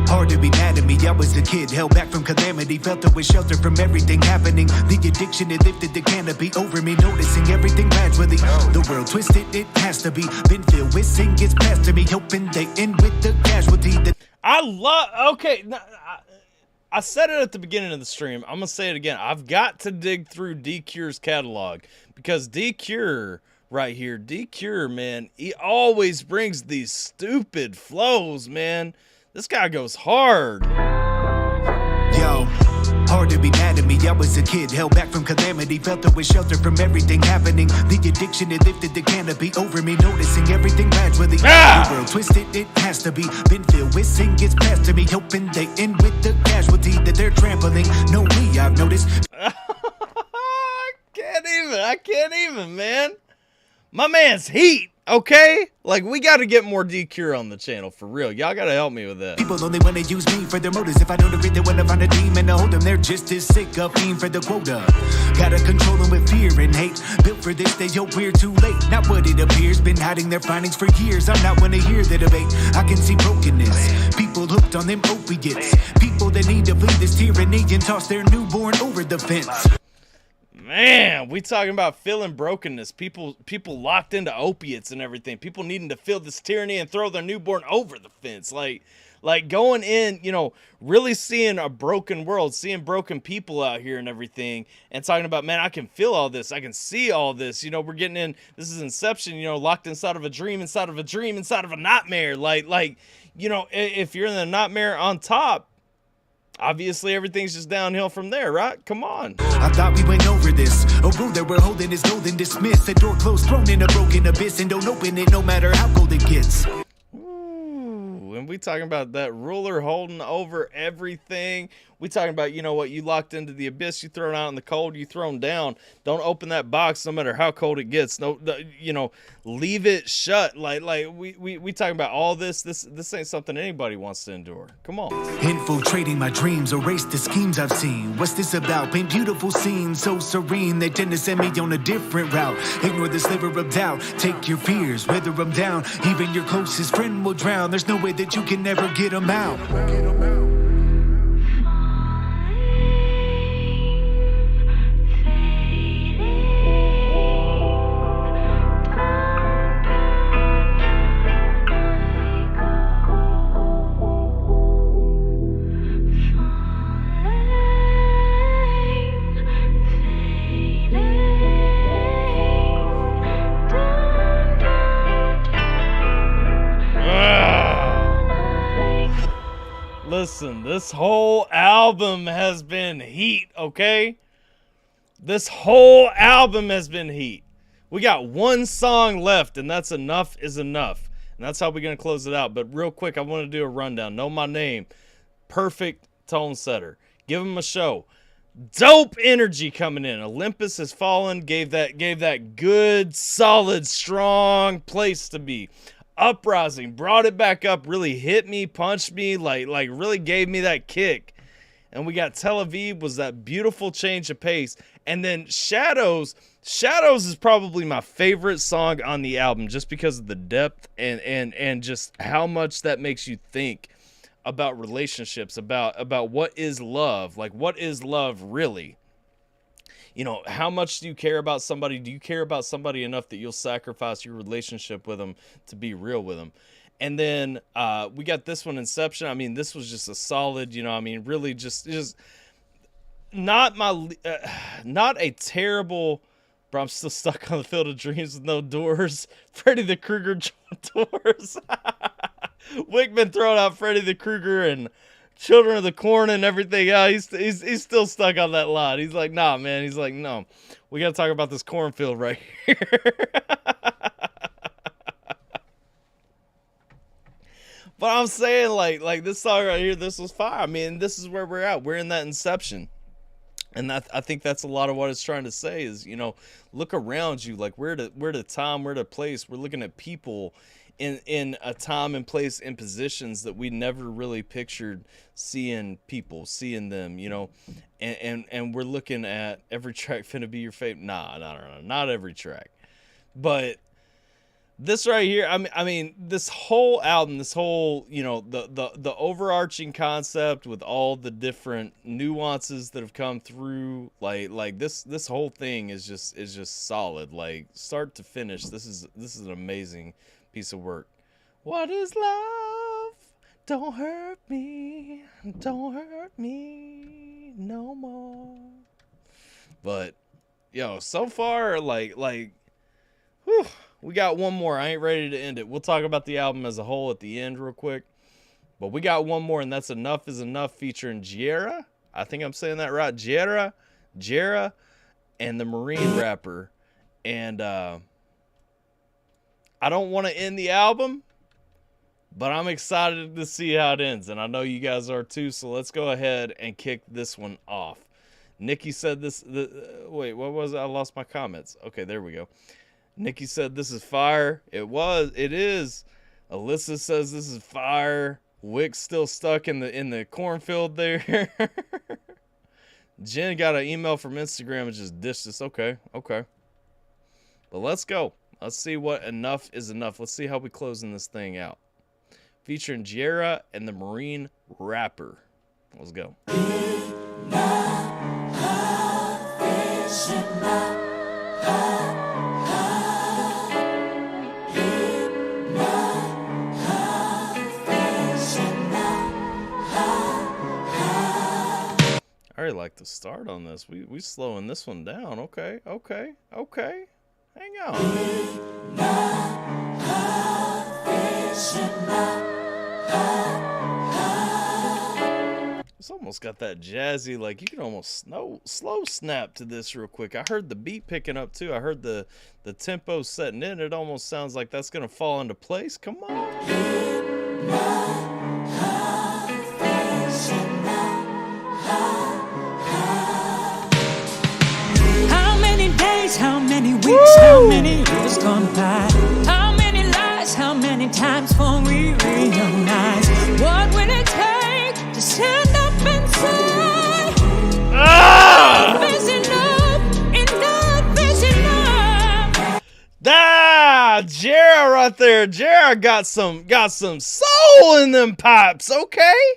Hard to be mad at me, I was a kid, held back from calamity. Felt it was shelter from everything happening. The addiction, it lifted the canopy over me, noticing everything gradually. The world twisted, it has to be. Been filled with sin, gets past to me, hoping they end with the casualty. Okay, I said it at the beginning of the stream. I'm going to say it again. I've got to dig through D-Cure's catalog, because D-Cure right here, D-Cure, man, he always brings these stupid flows, man. This guy goes hard. Yo, hard to be mad at me, I was a kid, held back from calamity. Felt it was shelter from everything happening. The addiction, it lifted the canopy over me, noticing everything gradually. The world twisted, it has to be. Been filled with sin, gets past to me, hoping they end with the casualty that they're trampling. No, me, I've noticed. I can't even, man. My man's heat. Okay? Like, we got to get more DQ on the channel, for real. Y'all got to help me with that. People only wanna use me for their motives. If I know the read, they wanna find a demon to hold them. They're just as sick of being for the quota. Gotta control them with fear and hate. Built for this, they hope we're too late. Not what it appears, been hiding their findings for years. I'm not one to hear the debate. I can see brokenness. People hooked on them opiates. People that need to flee this tyranny and toss their newborn over the fence. Man, we talking about feeling brokenness. People locked into opiates and everything. People needing to feel this tyranny and throw their newborn over the fence. Like going in, you know, really seeing a broken world, seeing broken people out here and everything, and talking about, man, I can feel all this. I can see all this. You know, we're getting in, this is Inception, you know, locked inside of a dream, inside of a dream, inside of a nightmare. Like, you know, if you're in the nightmare on top, obviously everything's just downhill from there, right? Come on. I thought we went over this. A rule that we're holding is golden dismissed. The door closed, thrown in a broken abyss, and don't open it no matter how cold it gets. Ooh, and we talking about that ruler holding over everything. We talking about, you know what, you locked into the abyss, you thrown out in the cold, you thrown down. Don't open that box no matter how cold it gets. No, you know, leave it shut. Like we talking about all this. This ain't something anybody wants to endure. Come on. Infiltrating my dreams, erase the schemes I've seen. What's this about? Paint beautiful scenes so serene. They tend to send me on a different route. Ignore the sliver of doubt. Take your fears, weather them down. Even your closest friend will drown. There's no way that you can never get them out. Listen, this whole album has been heat, okay? This whole album has been heat. We got one song left, and that's Enough is Enough. And that's how we're going to close it out. But real quick, I want to do a rundown. Know my name. Perfect tone setter. Give him a show. Dope energy coming in. Olympus Has Fallen. Gave that good, solid, strong place to be. Uprising brought it back up, really hit me, punched me, like really gave me that kick. And we got Tel Aviv, was that beautiful change of pace. And then Shadows is probably my favorite song on the album, just because of the depth and just how much that makes you think about relationships, about what is love, like what is love really. You know, how much do you care about somebody? Do you care about somebody enough that you'll sacrifice your relationship with them to be real with them? And then we got this one, Inception. I mean, this was just a solid, you know, I mean, really just not a terrible, but I'm still stuck on the Field of Dreams with no doors. Freddy the Krueger doors. Wickman throwing out Freddy the Krueger and Children of the Corn and everything. He's still stuck on that line. He's like, nah, man. He's like, no, we got to talk about this cornfield right here. But I'm saying, like this song right here, this was fire. I mean, this is where we're at. We're in that Inception. And I think that's a lot of what it's trying to say is, you know, look around you. Like, we're the time, we're the place. We're looking at people in a time and place and positions that we never really pictured seeing people, seeing them, you know. And we're looking at every track finna be your favorite. Nah, not every track. But this right here, I mean, this whole album, this whole, you know, the overarching concept with all the different nuances that have come through, like this whole thing is just solid, like start to finish. This is an amazing piece of work. What is love? Don't hurt me no more. But yo, so far, like, whew. We got one more. I ain't ready to end it. We'll talk about the album as a whole at the end real quick. But we got one more, and that's Enough is Enough featuring Jera. I think I'm saying that right. Jera, and the Marine rapper. And I don't want to end the album, but I'm excited to see how it ends. And I know you guys are too, so let's go ahead and kick this one off. Nikki said this. Wait, what was it? I lost my comments. Okay, there we go. Nikki said this is fire. It is. Alyssa says this is fire. Wick's still stuck in the cornfield there. Jen got an email from Instagram and just dished us. Okay. But let's go. Let's see what enough is enough. Let's see how we closing this thing out. Featuring Jera and the Marine Rapper. Let's go. I already like the start on this. We slowing this one down. Okay. Hang on. It's almost got that jazzy, like you can almost slow snap to this real quick. I heard the beat picking up too. I heard the tempo setting in. It almost sounds like that's gonna fall into place. Come on. How many weeks, how many years gone by? How many lies, how many times before we realize? What will it take to stand up and say, enough is enough is enough? Jera right there. Jera got some soul in them pipes, okay?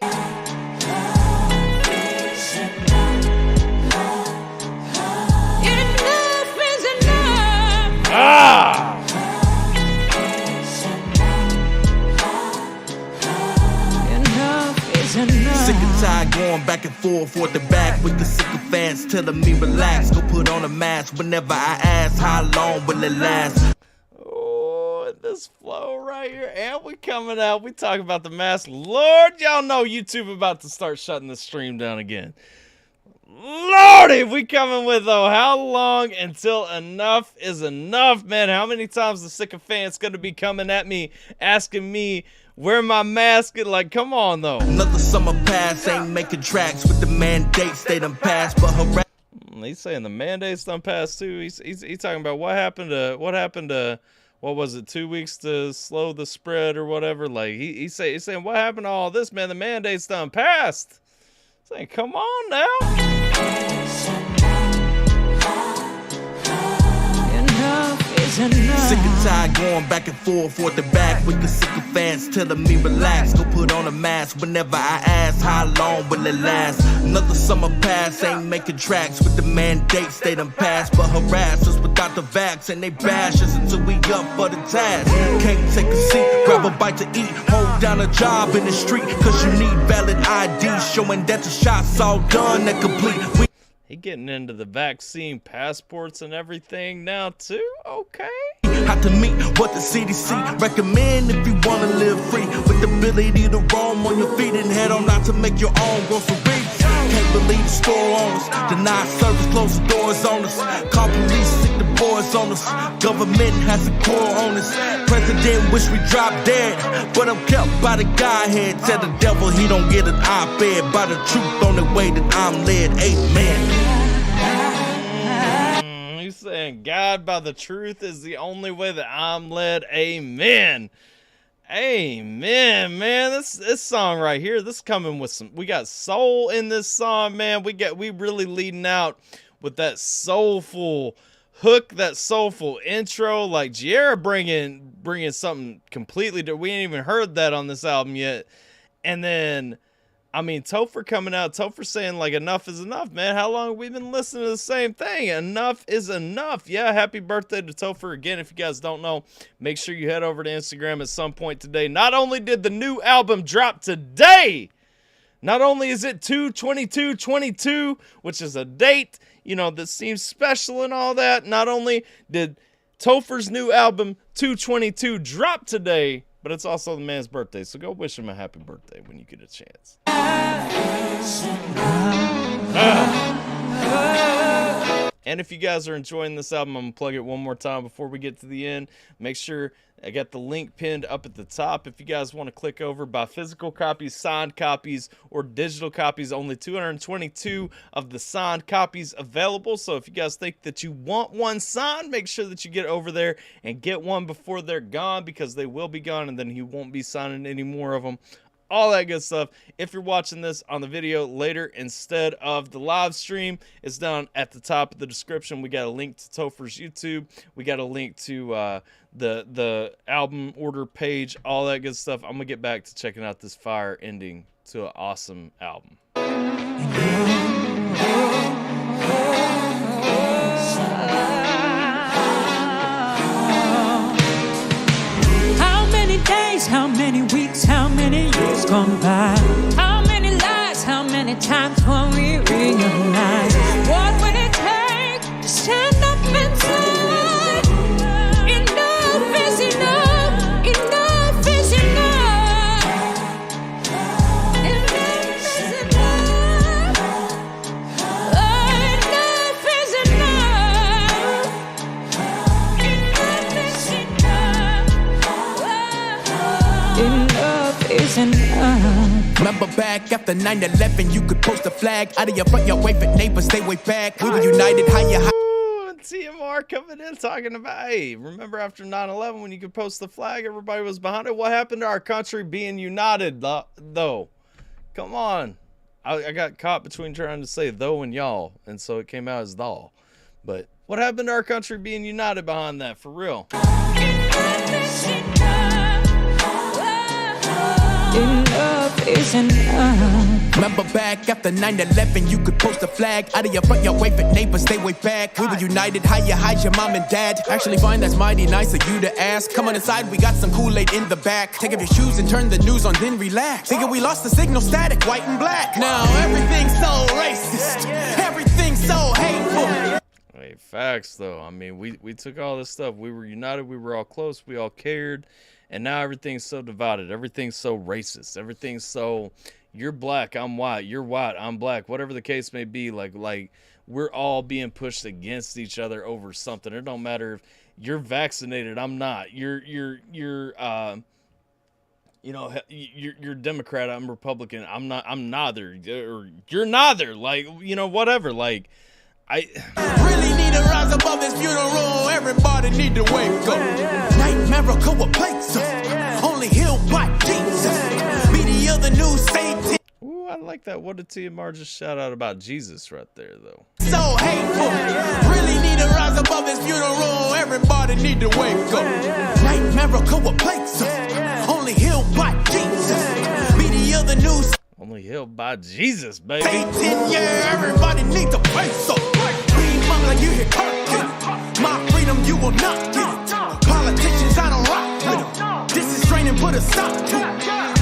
Sick and tired going back and forth and back with the sycophants telling me relax, go put on a mask whenever I ask how long will it last. Oh, this flow right here, and we coming out. We talking about the mask. Lord, y'all know YouTube about to start shutting the stream down again. Lordy, we coming with, though, how long until enough is enough, man? How many times the sycophant's gonna be coming at me, asking me where my mask is? Like, come on, though. Another summer pass, ain't making tracks with the mandates they done passed, but her he's saying the mandates done passed too. He's talking about what happened to what was it, 2 weeks to slow the spread or whatever. Like he's saying what happened to all this, man? The mandates done passed. Saying, come on now. Sick and tired going back and forth and back with the sycophants telling me relax, go put on a mask whenever I ask how long will it last. Another summer pass, ain't making tracks with the mandates they done passed, but harass us without the vax and they bash us until we up for the task. Can't take a seat, grab a bite to eat, hold down a job in the street, cause you need valid ID showing that the shot's all done and complete. He getting into the vaccine passports and everything now too? Okay. How to meet what the CDC recommend if you want to live free, with the ability to roam on your feet and head on out to make your own groceries. Can't believe the store owners deny service, close the doors on us. Call police, sick the boys on us. Government has a core on us. President wish we dropped dead, but I'm kept by the Godhead. Tell the devil he don't get an op-ed by the truth on the way that I'm led. Amen. He's saying God by the truth is the only way that I'm led. Amen. Amen, man. This song right here, this coming with we got soul in this song, man. We really leading out with that soulful hook, that soulful intro. Like Jera bringing something completely different. We ain't even heard that on this album yet. And then, I mean, Topher coming out. Topher saying, like, enough is enough, man. How long have we been listening to the same thing? Enough is enough. Yeah, happy birthday to Topher. Again, if you guys don't know, make sure you head over to Instagram at some point today. Not only did the new album drop today, not only is it 2/22/22, which is a date, you know, that seems special and all that. Not only did Topher's new album, 2/22, drop today, but it's also the man's birthday, so go wish him a happy birthday when you get a chance. And if you guys are enjoying this album, I'm going to plug it one more time before we get to the end. Make sure I got the link pinned up at the top. If you guys want to click over, buy physical copies, signed copies, or digital copies, only 222 of the signed copies available. So if you guys think that you want one signed, make sure that you get over there and get one before they're gone, because they will be gone and then he won't be signing any more of them. All that good stuff. If you're watching this on the video later instead of the live stream, it's down at the top of the description. We got a link to Topher's YouTube. We got a link to the album order page, all that good stuff. I'm gonna get back to checking out this fire ending to an awesome album. How many weeks, how many years gone by? How many lies, how many times will we realize? What will it take to stand up and say enough is enough, enough is enough, enough is enough, enough is enough, enough is enough. Enough is enough. Remember back after 9/11, you could post a flag out of your front yard, wave at neighbors, stay way back. We were united, higher. TMR coming in talking about, hey, remember after 9/11 when you could post the flag, everybody was behind it? What happened to our country being united, though? Come on. I got caught between trying to say though and y'all, and so it came out as thou. But what happened to our country being united behind that, for real? Enough is enough. Remember back after 9/11, you could post a flag out of your front yard, wave at neighbors, stay way back. We were united, hide your mom and dad. Actually fine, that's mighty nice of you to ask. Come on inside, we got some Kool-Aid in the back. Take off your shoes and turn the news on, then relax. Thinking we lost the signal, static, white and black. Now everything's so racist, everything's so hateful. Hey, facts though. I mean, we took all this stuff. We were united, we were all close, we all cared. And now everything's so divided. Everything's so racist. Everything's so, you're black, I'm white. You're white, I'm black. Whatever the case may be, like we're all being pushed against each other over something. It don't matter if you're vaccinated, I'm not. You're Democrat, I'm Republican. I'm not. I'm neither. Or you're neither. Like, whatever. Like, I really need to rise above this funeral. Everybody need to wake up. Night miracle with plates up. Only healed by Jesus. Be the other new Satan. Ooh, I like that. What did TMR just shout out about Jesus right there, though? So hateful. Really need to rise above this funeral. Everybody need to wake up. Night miracle with plates up. Only healed by Jesus. Be the other new Only healed by Jesus, baby. Satan. Yeah, everybody need to face up. Like you hit Kirk, my freedom you will not get it. Politicians, I don't rock with them. This is training, put a stop to it.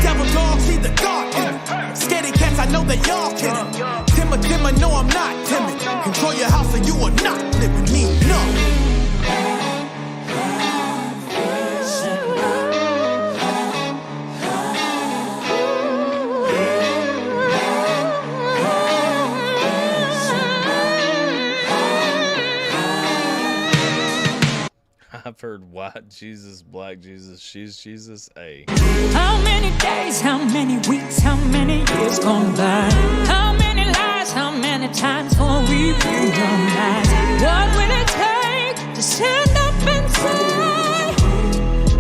Devil dogs need the God in it. Scaredy cats, I know that y'all kidding. Timber, no, I'm not timid. Control your house and you are not living me, no. I've heard white Jesus, black Jesus, she's Jesus, a. How many days, how many weeks, how many years gone by? How many lies, how many times will we realize? What will it take to stand up and say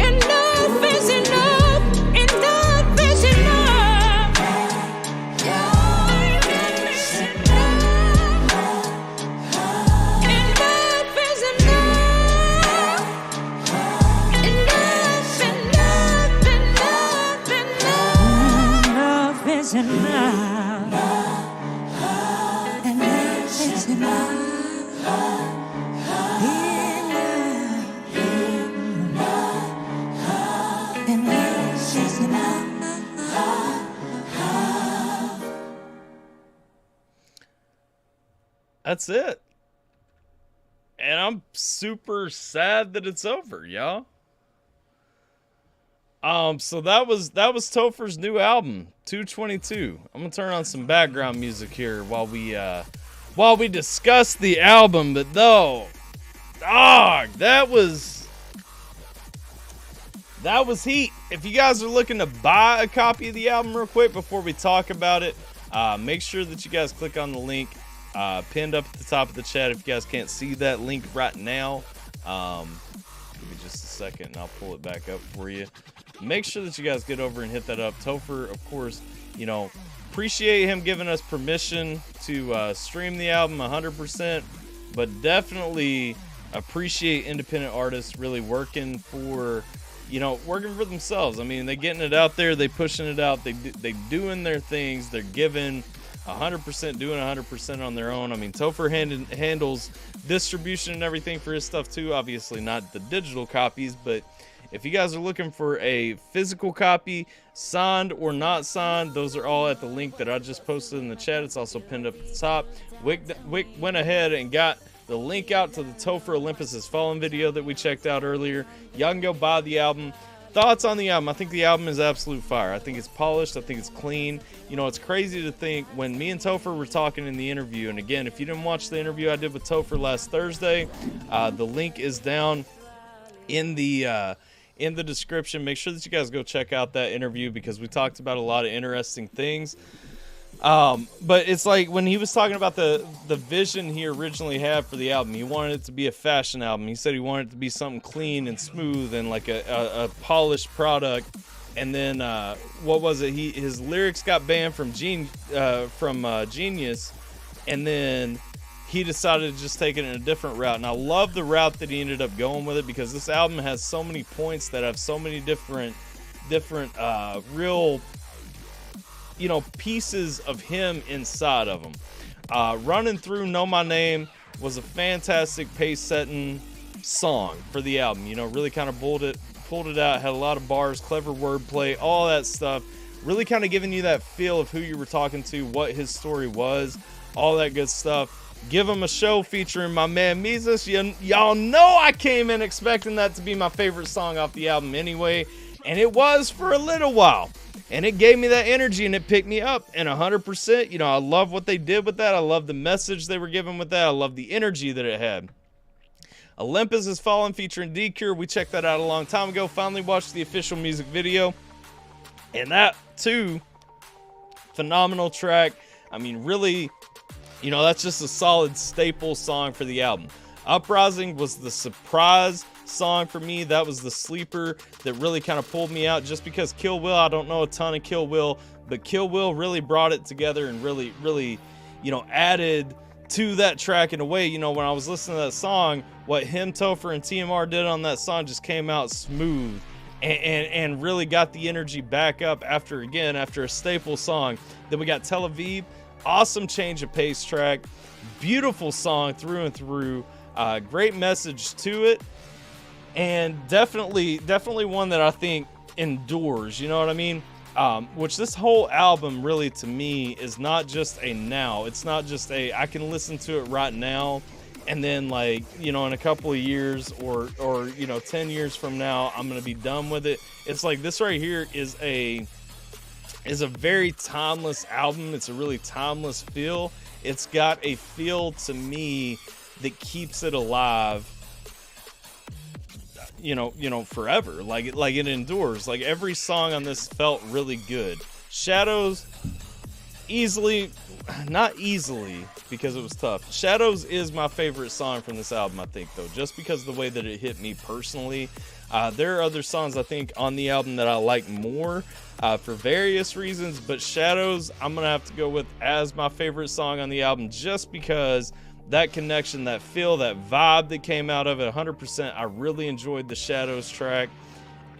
enough is enough, enough is enough, enough is enough, enough is enough. Enough is enough. Enough is enough. Enough is enough. That's it. And I'm super sad that it's over, y'all. So that was Topher's new album, 222. I'm gonna turn on some background music here while we while we discuss the album. But though, dog, that was heat. If you guys are looking to buy a copy of the album real quick before we talk about it, make sure that you guys click on the link pinned up at the top of the chat. If you guys can't see that link right now, give me just a second and I'll pull it back up for you. Make sure that you guys get over and hit that up. Topher, of course, appreciate him giving us permission to stream the album 100%, but definitely appreciate independent artists really working for themselves. I mean, they getting it out there, they pushing it out, they doing their things, they're giving 100%, doing 100% on their own. I mean, Topher handles distribution and everything for his stuff too. Obviously not the digital copies, but if you guys are looking for a physical copy, signed or not signed, those are all at the link that I just posted in the chat. It's also pinned up at the top. Wick went ahead and got the link out to the Topher Olympus Has Fallen video that we checked out earlier. Y'all can go buy the album. Thoughts on the album? I think the album is absolute fire. I think it's polished. I think it's clean. It's crazy to think when me and Topher were talking in the interview, and again, if you didn't watch the interview I did with Topher last Thursday, the link is down in the description. Make sure that you guys go check out that interview because we talked about a lot of interesting things. But it's like when he was talking about the vision he originally had for the album, he wanted it to be a fashion album. He said he wanted it to be something clean and smooth and like a polished product. And then what was it? His lyrics got banned from Genius, and then he decided to just take it in a different route. And I love the route that he ended up going with it because this album has so many points that have so many different real pieces of him inside of them. Running Through Know My Name was a fantastic pace setting song for the album. Really kind of pulled it out, had a lot of bars, clever wordplay, all that stuff. Really kind of giving you that feel of who you were talking to, what his story was, all that good stuff. Give Him a Show featuring my man Mitha. Y'all know I came in expecting that to be my favorite song off the album anyway, and it was for a little while. And it gave me that energy and it picked me up. And 100%, I love what they did with that. I love the message they were giving with that. I love the energy that it had. Olympus Has Fallen featuring D-Cure. We checked that out a long time ago. Finally watched the official music video. And that, too, phenomenal track. I mean, really, that's just a solid staple song for the album. Uprising was the surprise song for me. That was the sleeper that really kind of pulled me out just because Kill Will, I don't know a ton of Kill Will, but Kill Will really brought it together and really, added to that track in a way. When I was listening to that song, what him, Topher, and TMR did on that song just came out smooth and really got the energy back up after a staple song. Then we got Tel Aviv, awesome change of pace track, beautiful song through and through, great message to it. And definitely one that I think endures, you know what I mean? Which this whole album really, to me, is not just a now. It's not just I can listen to it right now, and then in a couple of years or 10 years from now, I'm going to be done with it. It's like this right here is a very timeless album. It's a really timeless feel. It's got a feel to me that keeps it alive. Forever. Like it endures. Like every song on this felt really good. Shadows, not easily because it was tough. Shadows is my favorite song from this album, I think, though, just because of the way that it hit me personally. There are other songs I think on the album that I like more for various reasons, but Shadows I'm gonna have to go with as my favorite song on the album just because that connection, that feel, that vibe that came out of it, 100%. I really enjoyed the Shadows track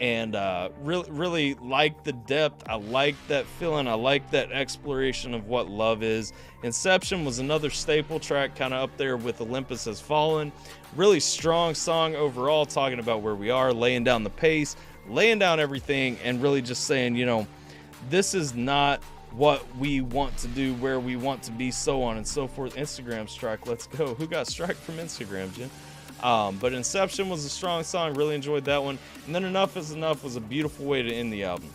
and really like the depth. I like that feeling. I like that exploration of what love is. Inception was another staple track, kind of up there with Olympus Has Fallen. Really strong song overall, talking about where we are, laying down the pace, laying down everything, and really just saying, this is not what we want to do, where we want to be, so on and so forth. Instagram strike, let's go. Who got struck from Instagram, Jen? But Inception was a strong song, really enjoyed that one. And then Enough Is Enough was a beautiful way to end the album.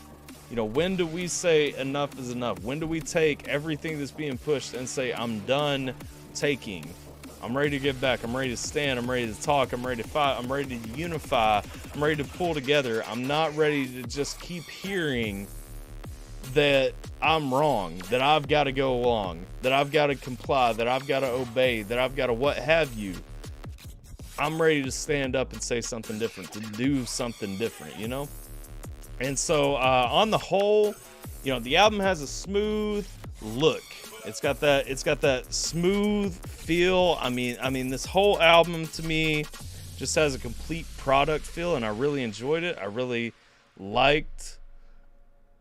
When do we say enough is enough? When do we take everything that's being pushed and say, I'm done taking. I'm ready to get back. I'm ready to stand. I'm ready to talk. I'm ready to fight. I'm ready to unify. I'm ready to pull together. I'm not ready to just keep hearing that I'm wrong, that I've got to go along, that I've got to comply, that I've got to obey, that I've got to what have you. I'm ready to stand up and say something different, to do something different, you know? And so on the whole, you know, the album has a smooth look. It's got that smooth feel. I mean, this whole album to me just has a complete product feel, and I really enjoyed it. I really liked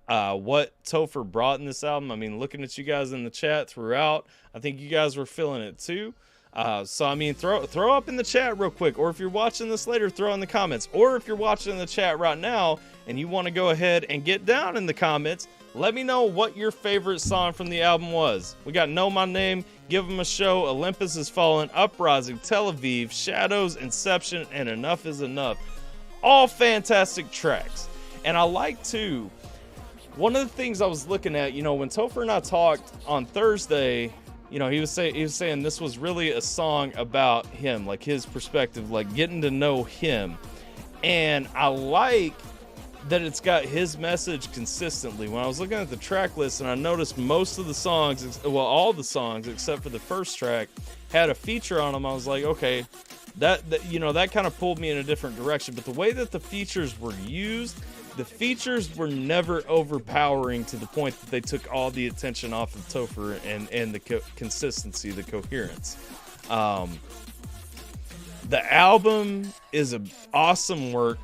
what Topher brought in this album. I mean, looking at you guys in the chat throughout, I think you guys were feeling it too. So I mean, throw up in the chat real quick, or if you're watching this later, throw in the comments, or if you're watching in the chat right now and you want to go ahead and get down in the comments, let me know what your favorite song from the album was. We got Know My Name, Give 'Em a Show, Olympus Has Fallen, Uprising, Tel Aviv, Shadows, Inception, and Enough Is Enough. All fantastic tracks. And I like too, one of the things I was looking at, you know, when Topher and I talked on Thursday, you know, he was saying this was really a song about him, like his perspective, like getting to know him. And I like that it's got his message consistently. When I was looking at the track list and I noticed most of the songs, well, all the songs except for the first track had a feature on them, I was like, okay, that you know, that kind of pulled me in a different direction. But the way that the features were used, the features were never overpowering to the point that they took all the attention off of Topher and the consistency, the coherence. The album is an awesome work.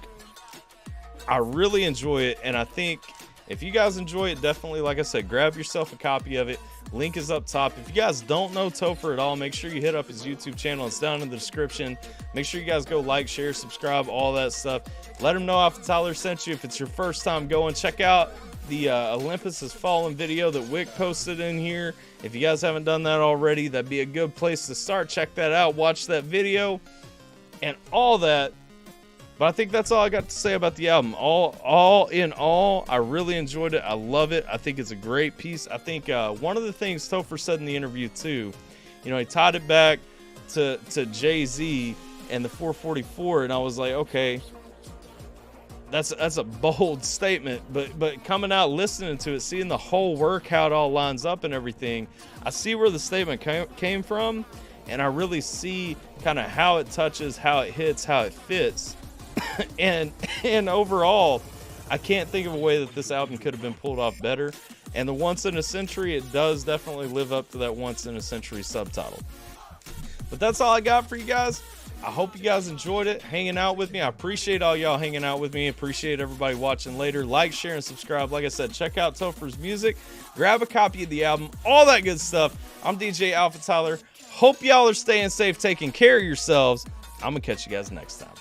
I really enjoy it, and I think if you guys enjoy it, definitely, like I said, grab yourself a copy of it. Link is up top. If you guys don't know Topher at all, make sure you hit up his YouTube channel. It's down in the description. Make sure you guys go like, share, subscribe, all that stuff. Let him know AlphaTyler sent you. If it's your first time going, check out the Olympus Has Fallen video that Wick posted in here. If you guys haven't done that already, that'd be a good place to start. Check that out. Watch that video and all that. But I think that's all I got to say about the album. All in all, I really enjoyed it. I love it. I think it's a great piece. I think one of the things Topher said in the interview too, you know, he tied it back to Jay-Z and the 444, and I was like, okay, that's a bold statement, but coming out, listening to it, seeing the whole work, how it all lines up and everything, I see where the statement came from, and I really see kind of how it touches, how it hits, how it fits. and overall, I can't think of a way that this album could have been pulled off better. And the Once in a Century, it does definitely live up to that Once in a Century subtitle. But that's all I got for you guys. I hope you guys enjoyed it, hanging out with me. I appreciate all y'all hanging out with me. Appreciate everybody watching later. Like, share, and subscribe. Like I said, check out Topher's music. Grab a copy of the album. All that good stuff. I'm DJ AlphaTyler. Hope y'all are staying safe, taking care of yourselves. I'm going to catch you guys next time.